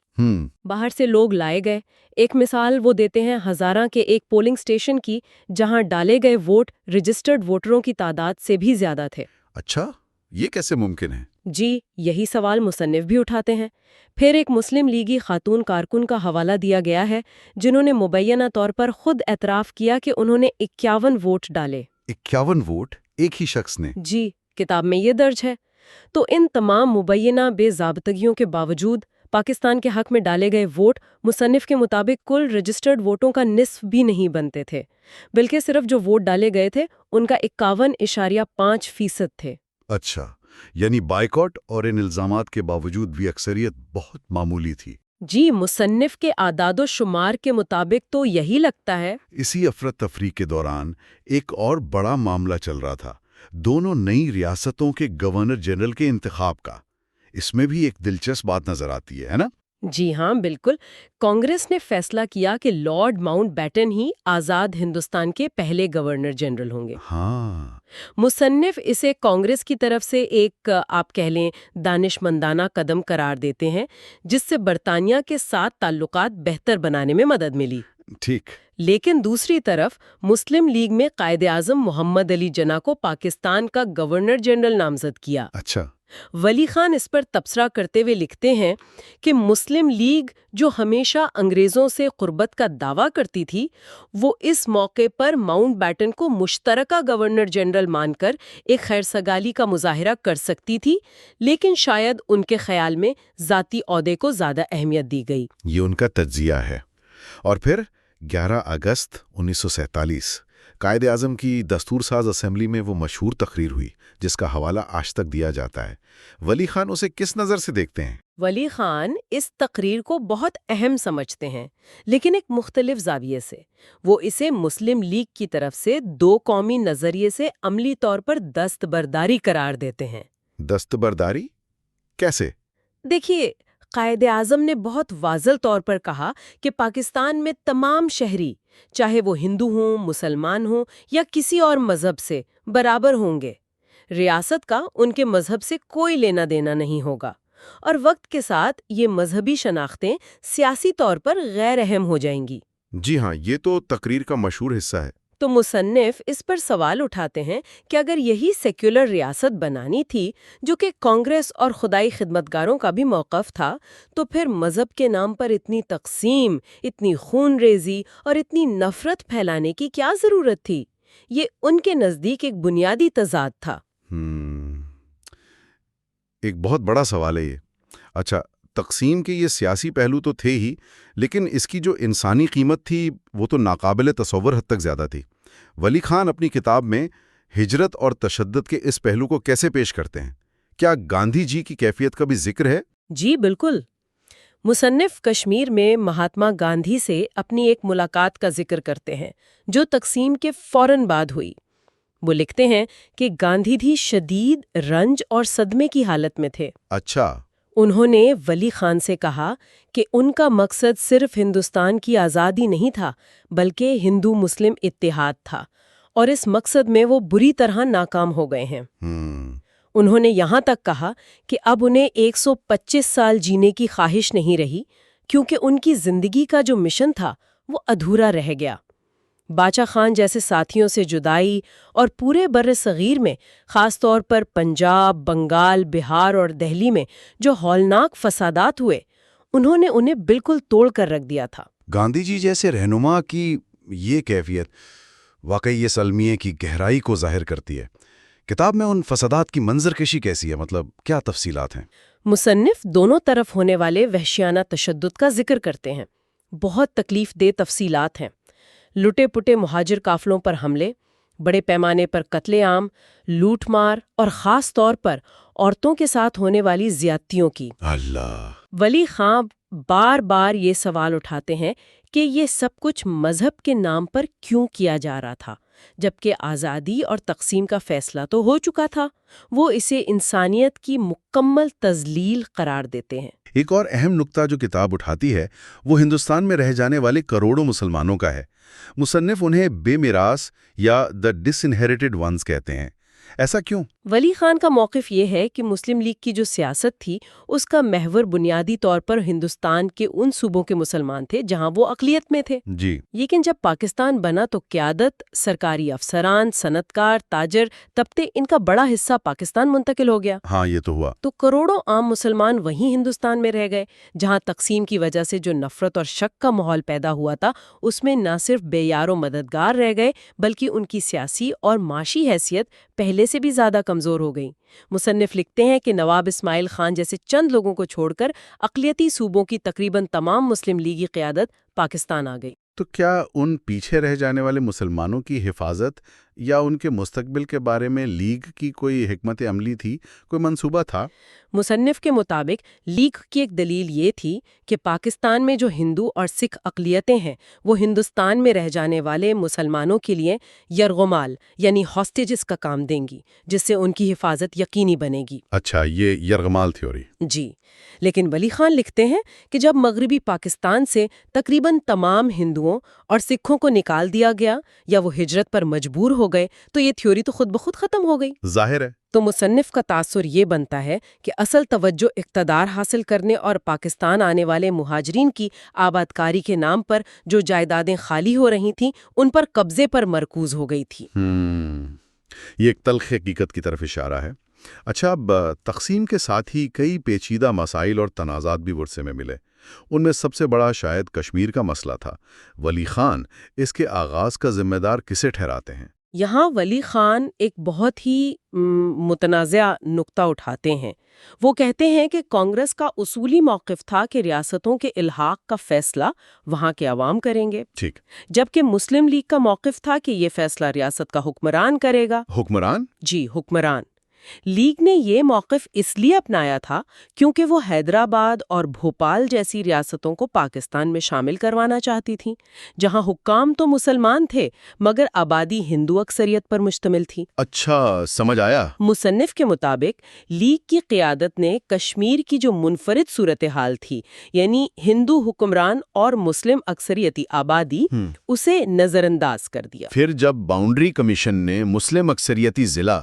باہر سے لوگ لائے گئے۔ ایک مثال وہ دیتے ہیں ہزارہ کے ایک پولنگ سٹیشن کی، جہاں ڈالے گئے ووٹ رجسٹرڈ ووٹروں کی تعداد سے بھی زیادہ تھے۔ اچھا، یہ کیسے ممکن ہے؟ جی، یہی سوال مصنف بھی اٹھاتے ہیں۔ پھر ایک مسلم لیگی خاتون کارکن کا حوالہ دیا گیا ہے جنہوں نے مبینہ طور پر خود اعتراف کیا کہ انہوں نے 51 ووٹ ڈالے۔ 51 ووٹ ایک ہی شخص نے؟ جی، کتاب میں یہ درج ہے۔ تو ان تمام مبینہ بے ضابطگیوں کے باوجود پاکستان کے حق میں ڈالے گئے ووٹ مصنف کے مطابق کل رجسٹرڈ ووٹوں کا نصف بھی نہیں بنتے تھے، بلکہ صرف جو ووٹ ڈالے گئے تھے ان کا 51.5% تھے۔ اچھا، یعنی بائیکاٹ اور ان الزامات کے باوجود بھی اکثریت بہت معمولی تھی۔ جی، مصنف کے اعداد و شمار کے مطابق تو یہی لگتا ہے۔ اسی افراتفری کے دوران ایک اور بڑا معاملہ چل رہا تھا، دونوں نئی ریاستوں کے گورنر جنرل کے انتخاب کا۔ اس میں بھی ایک دلچسپ بات نظر آتی ہے نا؟ جی ہاں، بالکل۔ کانگریس نے فیصلہ کیا کہ لارڈ ماؤنٹ بیٹن ہی آزاد ہندوستان کے پہلے گورنر جنرل ہوں گے۔ ہاں، مصنف اسے کانگریس کی طرف سے ایک آپ کہہ لیں دانشمندانہ قدم قرار دیتے ہیں، جس سے برطانیہ کے ساتھ تعلقات بہتر بنانے میں مدد ملی۔ ٹھیک۔ لیکن دوسری طرف مسلم لیگ میں قائد اعظم محمد علی جناح کو پاکستان کا گورنر جنرل نامزد کیا۔ اچھا، ولی خان اس پر تبصرہ کرتے ہوئے لکھتے ہیں کہ مسلم لیگ جو ہمیشہ انگریزوں سے قربت کا دعویٰ کرتی تھی، وہ اس موقع پر ماؤنٹ بیٹن کو مشترکہ گورنر جنرل مان کر ایک خیرسگالی کا مظاہرہ کر سکتی تھی، لیکن شاید ان کے خیال میں ذاتی عہدے کو زیادہ اہمیت دی گئی۔ یہ ان کا تجزیہ ہے۔ اور پھر 11 اگست 1947 قائد اعظم کی دستور ساز اسمبلی میں وہ مشہور تقریر ہوئی جس کا حوالہ آج تک دیا جاتا ہے۔ ولی خان اسے کس نظر سے دیکھتے ہیں؟ ولی خان اس تقریر کو بہت اہم سمجھتے ہیں، لیکن ایک مختلف زاویے سے۔ وہ اسے مسلم لیگ کی طرف سے دو قومی نظریے سے عملی طور پر دستبرداری قرار دیتے ہیں۔ دستبرداری؟ کیسے؟ دیکھیے، قائد اعظم نے بہت واضح طور پر کہا کہ پاکستان میں تمام شہری، چاہے وہ ہندو ہوں، مسلمان ہوں یا کسی اور مذہب سے، برابر ہوں گے۔ ریاست کا ان کے مذہب سے کوئی لینا دینا نہیں ہوگا، اور وقت کے ساتھ یہ مذہبی شناختیں سیاسی طور پر غیر اہم ہو جائیں گی۔ جی ہاں، یہ تو تقریر کا مشہور حصہ ہے۔ تو مصنف اس پر سوال اٹھاتے ہیں کہ اگر یہی سیکولر ریاست بنانی تھی، جو کہ کانگریس اور خدائی خدمتگاروں کا بھی موقف تھا، تو پھر مذہب کے نام پر اتنی تقسیم، اتنی خون ریزی اور اتنی نفرت پھیلانے کی کیا ضرورت تھی؟ یہ ان کے نزدیک ایک بنیادی تضاد تھا۔ ایک بہت بڑا سوال ہے یہ۔ اچھا، تقسیم کے یہ سیاسی پہلو تو تھے ہی، لیکن اس کی جو انسانی قیمت تھی وہ تو ناقابل تصور حد تک زیادہ تھی۔ ولی خان اپنی کتاب میں ہجرت اور تشدد کے اس پہلو کو کیسے پیش کرتے ہیں؟ کیا گاندھی جی کی کیفیت کا بھی ذکر ہے؟ جی بالکل۔ مصنف کشمیر میں مہاتما گاندھی سے اپنی ایک ملاقات کا ذکر کرتے ہیں جو تقسیم کے فوراً بعد ہوئی۔ وہ لکھتے ہیں کہ گاندھی جی شدید رنج اور صدمے کی حالت میں تھے۔ اچھا۔ انہوں نے ولی خان سے کہا کہ ان کا مقصد صرف ہندوستان کی آزادی نہیں تھا، بلکہ ہندو مسلم اتحاد تھا، اور اس مقصد میں وہ بری طرح ناکام ہو گئے ہیں۔ انہوں نے یہاں تک کہا کہ اب انہیں 125 سال جینے کی خواہش نہیں رہی، کیونکہ ان کی زندگی کا جو مشن تھا وہ ادھورا رہ گیا۔ باچا خان جیسے ساتھیوں سے جدائی اور پورے بر صغیر میں، خاص طور پر پنجاب، بنگال، بہار اور دہلی میں جو ہولناک فسادات ہوئے، انہوں نے انہیں بالکل توڑ کر رکھ دیا تھا۔ گاندھی جی جیسے رہنما کی یہ کیفیت واقعی اس المیے کی گہرائی کو ظاہر کرتی ہے۔ کتاب میں ان فسادات کی منظر کشی کیسی ہے؟ مطلب کیا تفصیلات ہیں؟ مصنف دونوں طرف ہونے والے وحشیانہ تشدد کا ذکر کرتے ہیں۔ بہت تکلیف دہ تفصیلات ہیں۔ لٹے پٹے مہاجر قافلوں پر حملے، بڑے پیمانے پر قتل عام، لوٹ مار اور خاص طور پر عورتوں کے ساتھ ہونے والی زیادتیوں کی۔ اللہ! ولی خان بار بار یہ سوال اٹھاتے ہیں کہ یہ سب کچھ مذہب کے نام پر کیوں کیا جا رہا تھا، جبکہ آزادی اور تقسیم کا فیصلہ تو ہو چکا تھا۔ وہ اسے انسانیت کی مکمل تذلیل قرار دیتے ہیں۔ ایک اور اہم نقطہ جو کتاب اٹھاتی ہے وہ ہندوستان میں رہ جانے والے کروڑوں مسلمانوں کا ہے۔ مصنف انہیں بے میراث یا دی ڈس انہیریٹڈ ونز کہتے ہیں۔ ایسا کیوں؟ ولی خان کا موقف یہ ہے کہ مسلم لیگ کی جو سیاست تھی اس کا محور بنیادی طور پر ہندوستان کے ان صوبوں کے مسلمان تھے جہاں وہ اقلیت میں تھے۔ جی۔ لیکن جب پاکستان بنا تو قیادت، سرکاری افسران، صنعت کار، تاجر طبقے، ان کا بڑا حصہ پاکستان منتقل ہو گیا۔ ہاں، یہ تو ہوا۔ تو کروڑوں عام مسلمان وہیں ہندوستان میں رہ گئے، جہاں تقسیم کی وجہ سے جو نفرت اور شک کا ماحول پیدا ہوا تھا اس میں نہ صرف بے یار و مددگار رہ گئے بلکہ ان کی سیاسی اور معاشی حیثیت پہلے سے بھی زیادہ کمزور ہو گئیں۔ مصنف لکھتے ہیں کہ نواب اسماعیل خان جیسے چند لوگوں کو چھوڑ کر اقلیتی صوبوں کی تقریباً تمام مسلم لیگی قیادت پاکستان آ گئی۔ تو کیا ان پیچھے رہ جانے والے مسلمانوں کی حفاظت یا ان کے مستقبل کے بارے میں لیگ کی کوئی حکمت عملی تھی، کوئی منصوبہ تھا؟ مصنف کے مطابق لیگ کی ایک دلیل یہ تھی کہ پاکستان میں جو ہندو اور سکھ اقلیتیں ہیں وہ ہندوستان میں رہ جانے والے مسلمانوں کے لیے یرغمال یعنی ہاسٹیجز کا کام دیں گی، جس سے ان کی حفاظت یقینی بنے گی۔ اچھا، یہ یرغمال تھیوری۔ جی، لیکن ولی خان لکھتے ہیں کہ جب مغربی پاکستان سے تقریباً تمام ہندوؤں اور سکھوں کو نکال دیا گیا یا وہ ہجرت پر مجبور ہو گئے تو یہ تھیوری تو خود بخود ختم ہو گئی۔ ظاہر ہے۔ تو مصنف کا تاثر یہ بنتا ہے کہ اصل توجہ اقتدار حاصل کرنے اور پاکستان آنے والے مہاجرین کی آبادکاری کے نام پر جو جائیدادیں خالی ہو رہی تھیں ان پر قبضے پر مرکوز ہو گئی تھی۔ یہ ایک تلخ حقیقت کی طرف اشارہ ہے۔ اچھا، اب تقسیم کے ساتھ ہی کئی پیچیدہ مسائل اور تنازعات بھی ورثے میں ملے۔ ان میں سب سے بڑا شاید کشمیر کا مسئلہ تھا۔ ولی خان اس کے آغاز کا ذمہ دار کسے ٹھہراتے ہیں؟ یہاں ولی خان ایک بہت ہی متنازع نقطہ اٹھاتے ہیں۔ وہ کہتے ہیں کہ کانگریس کا اصولی موقف تھا کہ ریاستوں کے الحاق کا فیصلہ وہاں کے عوام کریں گے، ٹھیک، جبکہ مسلم لیگ کا موقف تھا کہ یہ فیصلہ ریاست کا حکمران کرے گا۔ حکمران؟ جی، حکمران۔ لیگ نے یہ موقف اس لیے اپنایا تھا کیونکہ وہ حیدرآباد اور بھوپال جیسی ریاستوں کو پاکستان میں شامل کروانا چاہتی تھیں، جہاں حکام تو مسلمان تھے مگر آبادی ہندو اکثریت پر مشتمل تھی۔ اچھا، سمجھ آیا۔ مصنف کے مطابق لیگ کی قیادت نے کشمیر کی جو منفرد صورتحال تھی، یعنی ہندو حکمران اور مسلم اکثریتی آبادی، اسے نظر انداز کر دیا۔ پھر جب باؤنڈری کمیشن نے مسلم اکثریتی ضلع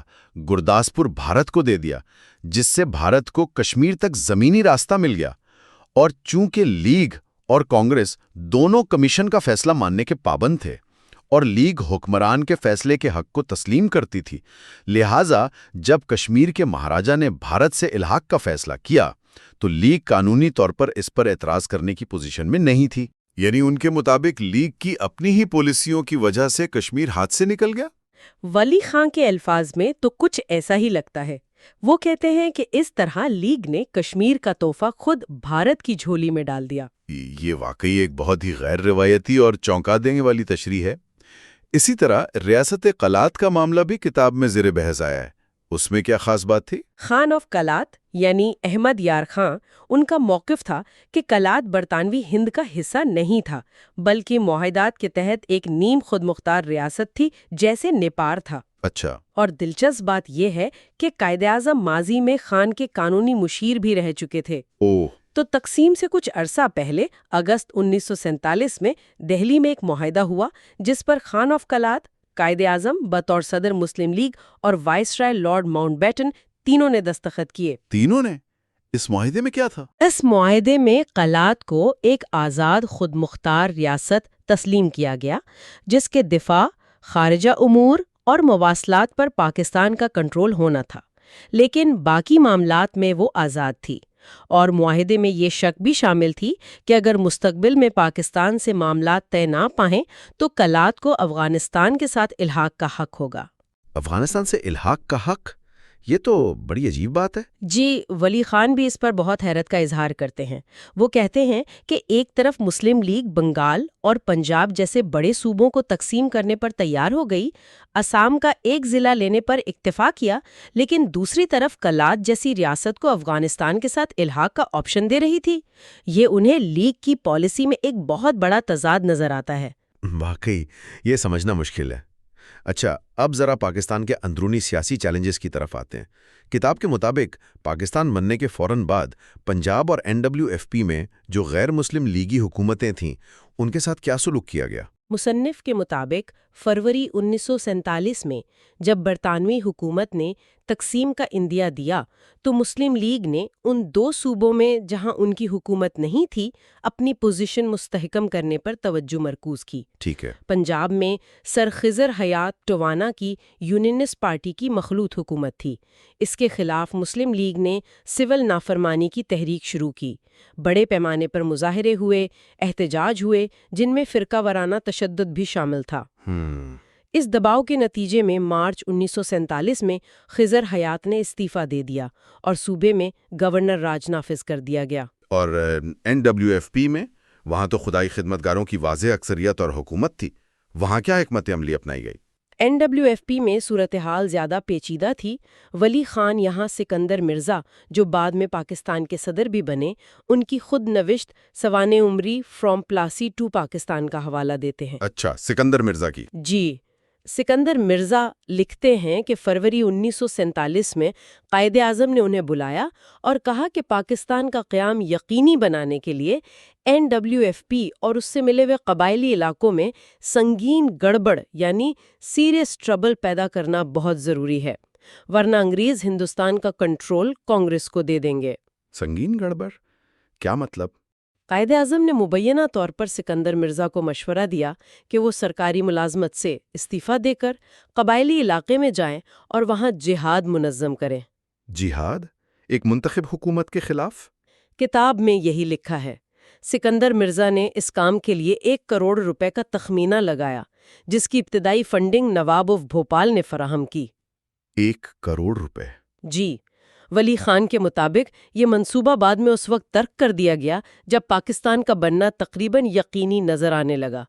گرداسپور بھارت کو دے دیا، جس سے بھارت کو کشمیر تک زمینی راستہ مل گیا، اور چونکہ لیگ اور کانگریس دونوں کمیشن کا فیصلہ ماننے کے پابند تھے اور لیگ حکمران کے فیصلے کے حق کو تسلیم کرتی تھی، لہٰذا جب کشمیر کے مہاراجا نے بھارت سے الحاق کا فیصلہ کیا تو لیگ قانونی طور پر اس پر اعتراض کرنے کی پوزیشن میں نہیں تھی۔ یعنی ان کے مطابق لیگ کی اپنی ہی پالیسیوں کی وجہ سے کشمیر ہاتھ سے نکل گیا؟ ولی خان کے الفاظ میں تو کچھ ایسا ہی لگتا ہے۔ وہ کہتے ہیں کہ اس طرح لیگ نے کشمیر کا تحفہ خود بھارت کی جھولی میں ڈال دیا۔ یہ واقعی ایک بہت ہی غیر روایتی اور چونکا دینے والی تشریح ہے۔ اسی طرح ریاست قلات کا معاملہ بھی کتاب میں زیر بحث آیا ہے۔ اس میں کیا خاص بات تھی؟ خان آف قلات یعنی احمد یار خان، ان کا موقف تھا کہ قلات برطانوی ہند کا حصہ نہیں تھا بلکہ معاہدات کے تحت ایک نیم خود مختار ریاست تھی جیسے نیپال تھا۔ اچھا، اور دلچسپ بات یہ ہے کہ قائد اعظم ماضی میں خان کے قانونی مشیر بھی رہ چکے تھے۔ تو تقسیم سے کچھ عرصہ پہلے اگست 1947 میں دہلی میں ایک معاہدہ ہوا جس پر خان آف قلات، قائد اعظم بطور صدر مسلم لیگ اور وائس رائے لارڈ ماؤنٹ بیٹن تینوں نے دستخط کیے۔ تینوں نے؟ اس معاہدے میں کیا تھا؟ اس معاہدے میں قلات کو ایک آزاد خود مختار ریاست تسلیم کیا گیا جس کے دفاع، خارجہ امور اور مواصلات پر پاکستان کا کنٹرول ہونا تھا، لیکن باقی معاملات میں وہ آزاد تھی۔ اور معاہدے میں یہ شک بھی شامل تھی کہ اگر مستقبل میں پاکستان سے معاملات طے نہ پائیں تو قلات کو افغانستان کے ساتھ الحاق کا حق ہوگا۔ افغانستان سے الحاق کا حق؟ یہ تو بڑی عجیب بات ہے۔ جی، ولی خان بھی اس پر بہت حیرت کا اظہار کرتے ہیں۔ وہ کہتے ہیں کہ ایک طرف مسلم لیگ بنگال اور پنجاب جیسے بڑے صوبوں کو تقسیم کرنے پر تیار ہو گئی، اسام کا ایک ضلع لینے پر اکتفا کیا، لیکن دوسری طرف قلات جیسی ریاست کو افغانستان کے ساتھ الحاق کا آپشن دے رہی تھی۔ یہ انہیں لیگ کی پالیسی میں ایک بہت بڑا تضاد نظر آتا ہے۔ واقعی یہ سمجھنا مشکل ہے۔ اچھا، اب ذرا پاکستان کے اندرونی سیاسی چیلنجز کی طرف آتے ہیں۔ کتاب کے مطابق پاکستان بننے کے فوراً بعد پنجاب اور NWFP میں جو غیر مسلم لیگی حکومتیں تھیں ان کے ساتھ کیا سلوک کیا گیا؟ مصنف کے مطابق فروری 1947 میں جب برطانوی حکومت نے تقسیم کا عندیہ دیا تو مسلم لیگ نے ان دو صوبوں میں جہاں ان کی حکومت نہیں تھی اپنی پوزیشن مستحکم کرنے پر توجہ مرکوز کی۔ ٹھیک ہے۔ پنجاب میں سر خضر حیات ٹوانا کی یونینسٹ پارٹی کی مخلوط حکومت تھی۔ اس کے خلاف مسلم لیگ نے سول نافرمانی کی تحریک شروع کی۔ بڑے پیمانے پر مظاہرے ہوئے، احتجاج ہوئے، جن میں فرقہ وارانہ تشدد بھی شامل تھا۔ اس دباؤ کے نتیجے میں مارچ 1947 میں خضر حیات نے استعفیٰ دے دیا اور صوبے میں گورنر راج نافذ کر دیا گیا۔ اور NWFP میں وہاں تو خدائی خدمتگاروں کی واضح اکثریت اور حکومت تھی، وہاں کیا حکمت عملی اپنائی گئی؟ NWFP میں صورتحال زیادہ پیچیدہ تھی۔ ولی خان یہاں سکندر مرزا، جو بعد میں پاکستان کے صدر بھی بنے، ان کی خود نوشت سوانح عمری فرام پلاسی ٹو پاکستان کا حوالہ دیتے ہیں۔ اچھا، سکندر مرزا کی؟ جی، سکندر مرزا لکھتے ہیں کہ فروری 1947 میں قائد اعظم نے انہیں بلایا اور کہا کہ پاکستان کا قیام یقینی بنانے کے لیے NWFP اور اس سے ملے ہوئے قبائلی علاقوں میں سنگین گڑبڑ یعنی سیریس ٹربل پیدا کرنا بہت ضروری ہے، ورنہ انگریز ہندوستان کا کنٹرول کانگریس کو دے دیں گے۔ سنگین گڑبڑ کیا مطلب؟ قائد اعظم نے مبینہ طور پر سکندر مرزا کو مشورہ دیا کہ وہ سرکاری ملازمت سے استعفیٰ دے کر قبائلی علاقے میں جائیں اور وہاں جہاد منظم کریں۔ جہاد ایک منتخب حکومت کے خلاف؟ کتاب میں یہی لکھا ہے۔ سکندر مرزا نے اس کام کے لیے 1 کروڑ روپے کا تخمینہ لگایا، جس کی ابتدائی فنڈنگ نواب آف بھوپال نے فراہم کی۔ 1 کروڑ روپے؟ جی، ولی خان کے مطابق یہ منصوبہ بعد میں اس وقت ترک کر دیا گیا جب پاکستان کا بننا تقریباً یقینی نظر آنے لگا۔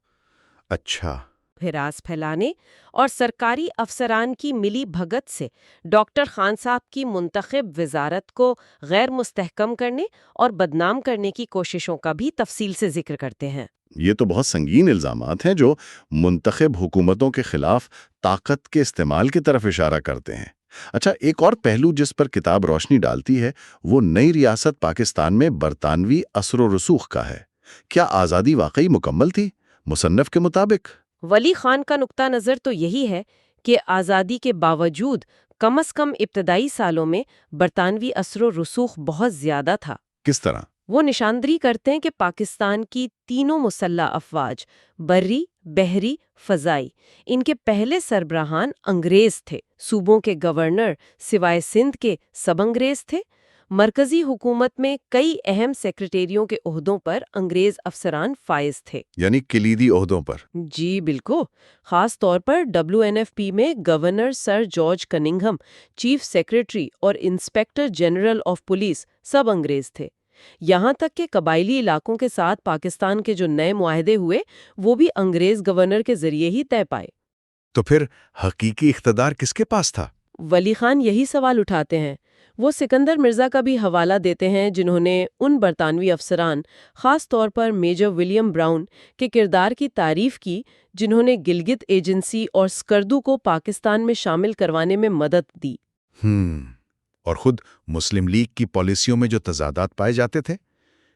اچھا۔ ہراس پھیلانے اور سرکاری افسران کی ملی بھگت سے ڈاکٹر خان صاحب کی منتخب وزارت کو غیر مستحکم کرنے اور بدنام کرنے کی کوششوں کا بھی تفصیل سے ذکر کرتے ہیں۔ یہ تو بہت سنگین الزامات ہیں جو منتخب حکومتوں کے خلاف طاقت کے استعمال کی طرف اشارہ کرتے ہیں۔ اچھا، ایک اور پہلو جس پر کتاب روشنی ڈالتی ہے وہ نئی ریاست پاکستان میں برطانوی اثر و رسوخ کا ہے۔ کیا آزادی واقعی مکمل تھی مصنف کے مطابق؟ ولی خان کا نقطہ نظر تو یہی ہے کہ آزادی کے باوجود کم از کم ابتدائی سالوں میں برطانوی اثر و رسوخ بہت زیادہ تھا۔ کس طرح؟ وہ نشاندہی کرتے ہیں کہ پاکستان کی تینوں مسلح افواج، بری، بحری، فضائی، ان کے پہلے سربراہان انگریز تھے۔ صوبوں کے گورنر سوائے سندھ کے سب انگریز تھے۔ مرکزی حکومت میں کئی اہم سیکرٹریوں کے عہدوں پر انگریز افسران فائز تھے۔ یعنی کلیدی عہدوں پر؟ جی بالکل، خاص طور پر WNFP میں governor sir George Cunningham, chief secretary اور انسپیکٹر جنرل آف پولیس سب انگریز تھے۔ یہاں تک کہ قبائلی علاقوں کے ساتھ پاکستان کے جو نئے معاہدے ہوئے وہ بھی انگریز گورنر کے ذریعے ہی طے پائے۔ تو پھر حقیقی اقتدار کس کے پاس تھا؟ ولی خان یہی سوال اٹھاتے ہیں۔ وہ سکندر مرزا کا بھی حوالہ دیتے ہیں جنہوں نے ان برطانوی افسران، خاص طور پر میجر ولیم براؤن کے کردار کی تعریف کی جنہوں نے گلگت ایجنسی اور سکردو کو پاکستان میں شامل کروانے میں مدد دی۔ اور خود مسلم لیگ کی پالیسیوں میں جو تضادات پائے جاتے تھے،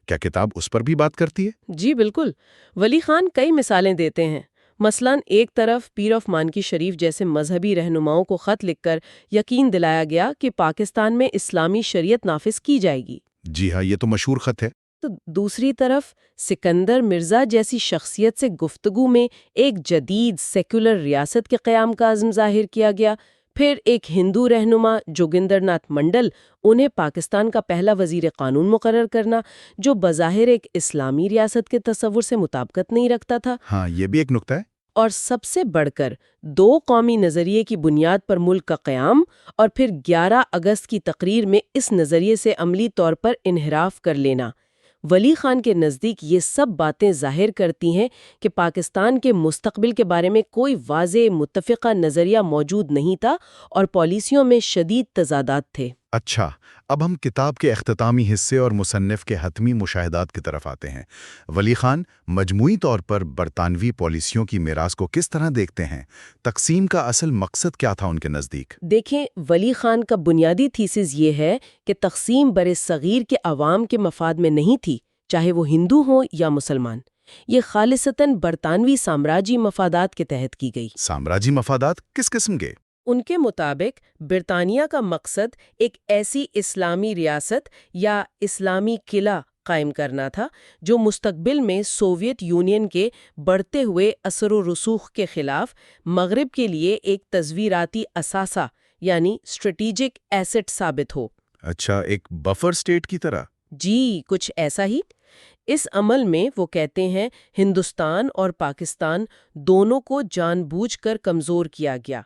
کیا کتاب اس پر بھی بات کرتی ہے؟ جی بالکل، ولی خان کئی مثالیں دیتے ہیں۔ مثلاً ایک طرف پیر آف مانکی شریف جیسے مذہبی رہنماؤں کو خط لکھ کر یقین دلایا گیا کہ پاکستان میں اسلامی شریعت نافذ کی جائے گی۔ جی ہاں، یہ تو مشہور خط ہے۔ تو دوسری طرف سکندر مرزا جیسی شخصیت سے گفتگو میں ایک جدید سیکولر ریاست کے قیام کا عزم ظاہر کیا گیا۔ پھر ایک ہندو رہنما جوگندر ناتھ منڈل، انہیں پاکستان کا پہلا وزیر قانون مقرر کرنا، جو بظاہر ایک اسلامی ریاست کے تصور سے مطابقت نہیں رکھتا تھا۔ ہاں، یہ بھی ایک نکتہ ہے۔ اور سب سے بڑھ کر 2 قومی نظریے کی بنیاد پر ملک کا قیام، اور پھر 11 اگست کی تقریر میں اس نظریے سے عملی طور پر انحراف کر لینا۔ ولی خان کے نزدیک یہ سب باتیں ظاہر کرتی ہیں کہ پاکستان کے مستقبل کے بارے میں کوئی واضح متفقہ نظریہ موجود نہیں تھا اور پالیسیوں میں شدید تضادات تھے۔ اچھا، اب ہم کتاب کے اختتامی حصے اور مصنف کے حتمی مشاہدات کی طرف آتے ہیں۔ ولی خان مجموعی طور پر برطانوی پالیسیوں کی میراث کو کس طرح دیکھتے ہیں؟ تقسیم کا اصل مقصد کیا تھا ان کے نزدیک؟ دیکھیں، ولی خان کا بنیادی تھیسس یہ ہے کہ تقسیم برصغیر کے عوام کے مفاد میں نہیں تھی، چاہے وہ ہندو ہوں یا مسلمان۔ یہ خالصتاً برطانوی سامراجی مفادات کے تحت کی گئی۔ سامراجی مفادات کس قسم کے؟ ان کے مطابق برطانیہ کا مقصد ایک ایسی اسلامی ریاست یا اسلامی قلعہ قائم کرنا تھا جو مستقبل میں سوویت یونین کے بڑھتے ہوئے اثر و رسوخ کے خلاف مغرب کے لیے ایک تصویراتی اثاثہ یعنی اسٹریٹجک ایسٹ ثابت ہو۔ اچھا، ایک بفر سٹیٹ کی طرح؟ جی، کچھ ایسا ہی۔ اس عمل میں وہ کہتے ہیں ہندوستان اور پاکستان دونوں کو جان بوجھ کر کمزور کیا گیا،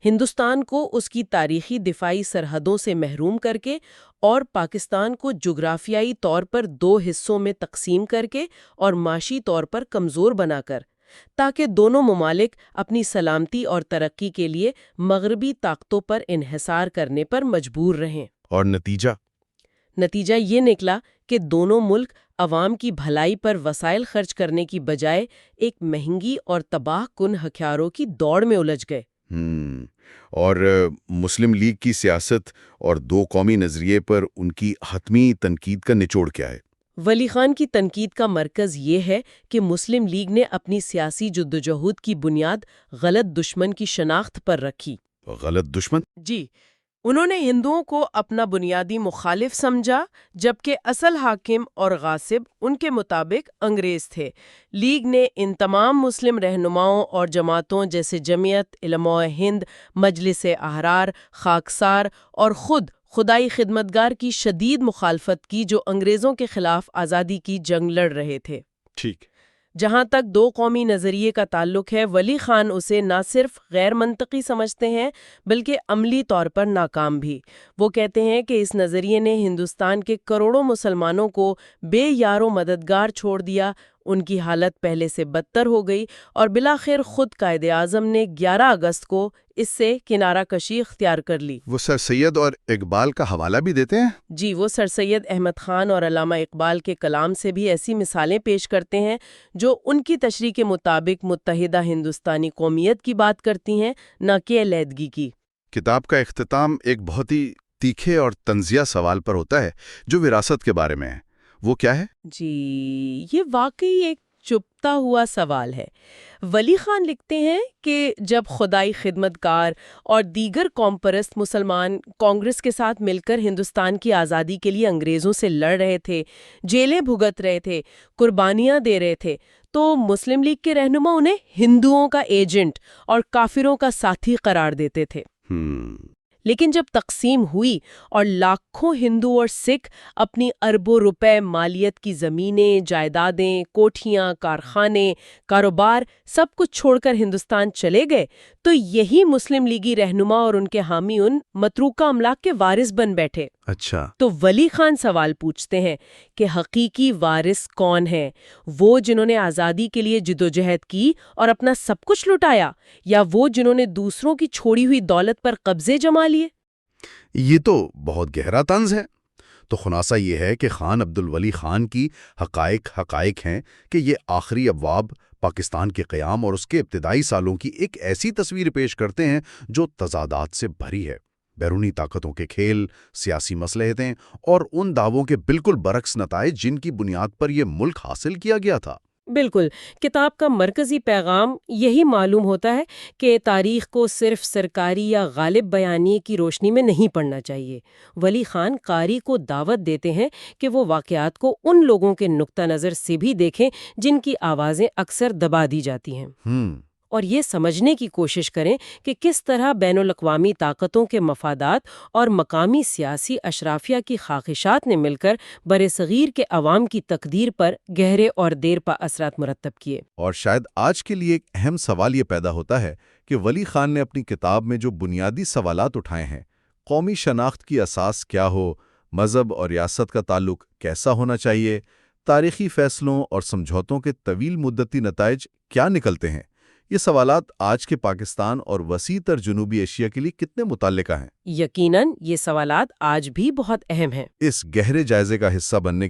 ہندوستان کو اس کی تاریخی دفاعی سرحدوں سے محروم کر کے اور پاکستان کو جغرافیائی طور پر 2 حصوں میں تقسیم کر کے اور معاشی طور پر کمزور بنا کر، تاکہ دونوں ممالک اپنی سلامتی اور ترقی کے لیے مغربی طاقتوں پر انحصار کرنے پر مجبور رہیں۔ اور نتیجہ یہ نکلا کہ دونوں ملک عوام کی بھلائی پر وسائل خرچ کرنے کی بجائے ایک مہنگی اور تباہ کن ہتھیاروں کی دوڑ میں الجھ گئے۔ اور مسلم لیگ کی سیاست اور 2 قومی نظریے پر ان کی حتمی تنقید کا نچوڑ کیا ہے؟ ولی خان کی تنقید کا مرکز یہ ہے کہ مسلم لیگ نے اپنی سیاسی جدوجہد کی بنیاد غلط دشمن کی شناخت پر رکھی۔ غلط دشمن؟ جی، انہوں نے ہندوؤں کو اپنا بنیادی مخالف سمجھا، جبکہ اصل حاکم اور غاصب ان کے مطابق انگریز تھے۔ لیگ نے ان تمام مسلم رہنماؤں اور جماعتوں جیسے جمعیت علماء ہند، مجلس احرار، خاکسار اور خود خدائی خدمتگار کی شدید مخالفت کی، جو انگریزوں کے خلاف آزادی کی جنگ لڑ رہے تھے۔ ٹھیک۔ جہاں تک 2 قومی نظریے کا تعلق ہے، ولی خان اسے نہ صرف غیر منطقی سمجھتے ہیں بلکہ عملی طور پر ناکام بھی۔ وہ کہتے ہیں کہ اس نظریے نے ہندوستان کے کروڑوں مسلمانوں کو بے یار و مددگار چھوڑ دیا، ان کی حالت پہلے سے بدتر ہو گئی، اور بالآخر خود قائد اعظم نے 11 اگست کو اس سے کنارہ کشی اختیار کر لی۔ وہ سر سید اور اقبال کا حوالہ بھی دیتے ہیں؟ جی، وہ سر سید احمد خان اور علامہ اقبال کے کلام سے بھی ایسی مثالیں پیش کرتے ہیں جو ان کی تشریح کے مطابق متحدہ ہندوستانی قومیت کی بات کرتی ہیں، نہ کہ علیحدگی کی۔ کتاب کا اختتام ایک بہت ہی تیکھے اور طنزیہ سوال پر ہوتا ہے جو وراثت کے بارے میں ہے۔ وہ کیا ہے؟ جی، یہ واقعی ایک چپتا ہوا سوال ہے۔ ولی خان لکھتے ہیں کہ جب خدائی خدمتگار اور دیگر قوم پرست مسلمان کانگریس کے ساتھ مل کر ہندوستان کی آزادی کے لیے انگریزوں سے لڑ رہے تھے، جیلیں بھگت رہے تھے، قربانیاں دے رہے تھے، تو مسلم لیگ کے رہنما انہیں ہندوؤں کا ایجنٹ اور کافروں کا ساتھی قرار دیتے تھے۔ لیکن جب تقسیم ہوئی اور لاکھوں ہندو اور سکھ اپنی اربوں روپے مالیت کی زمینیں، جائیدادیں، کوٹھیاں، کارخانے، کاروبار سب کچھ چھوڑ کر ہندوستان چلے گئے، تو یہی مسلم لیگی رہنما اور ان کے حامی ان متروکہ املاک کے وارث بن بیٹھے۔ اچھا، تو ولی خان سوال پوچھتے ہیں کہ حقیقی وارث کون ہے؟ وہ جنہوں نے آزادی کے لیے جدوجہد کی اور اپنا سب کچھ لٹایا، یا وہ جنہوں نے دوسروں کی چھوڑی ہوئی دولت پر قبضے جما لیے؟ یہ تو بہت گہرا طنز ہے۔ تو خلاصہ یہ ہے کہ خان عبد الولی خان کی حقائق ہیں کہ یہ آخری ابواب پاکستان کے قیام اور اس کے ابتدائی سالوں کی ایک ایسی تصویر پیش کرتے ہیں جو تضادات سے بھری ہے۔ بیرونی طاقتوں کے کھیل، سیاسی مصلحتیں اور ان دعووں کے بالکل برعکس نتائج جن کی بنیاد پر یہ ملک حاصل کیا گیا تھا۔ بالکل، کتاب کا مرکزی پیغام یہی معلوم ہوتا ہے کہ تاریخ کو صرف سرکاری یا غالب بیانیے کی روشنی میں نہیں پڑھنا چاہیے۔ ولی خان قاری کو دعوت دیتے ہیں کہ وہ واقعات کو ان لوگوں کے نقطہ نظر سے بھی دیکھیں جن کی آوازیں اکثر دبا دی جاتی ہیں، اور یہ سمجھنے کی کوشش کریں کہ کس طرح بین الاقوامی طاقتوں کے مفادات اور مقامی سیاسی اشرافیہ کی خواہشات نے مل کر برصغیر کے عوام کی تقدیر پر گہرے اور دیر پا اثرات مرتب کیے۔ اور شاید آج کے لیے ایک اہم سوال یہ پیدا ہوتا ہے کہ ولی خان نے اپنی کتاب میں جو بنیادی سوالات اٹھائے ہیں، قومی شناخت کی اساس کیا ہو، مذہب اور ریاست کا تعلق کیسا ہونا چاہیے، تاریخی فیصلوں اور سمجھوتوں کے طویل مدتی نتائج کیا نکلتے ہیں، یہ سوالات آج کے پاکستان اور وسیع تر جنوبی ایشیا کے لیے کتنے متعلقہ ہیں؟ یقیناً یہ سوالات آج بھی بہت اہم ہیں۔ اس گہرے جائزے کا حصہ بننے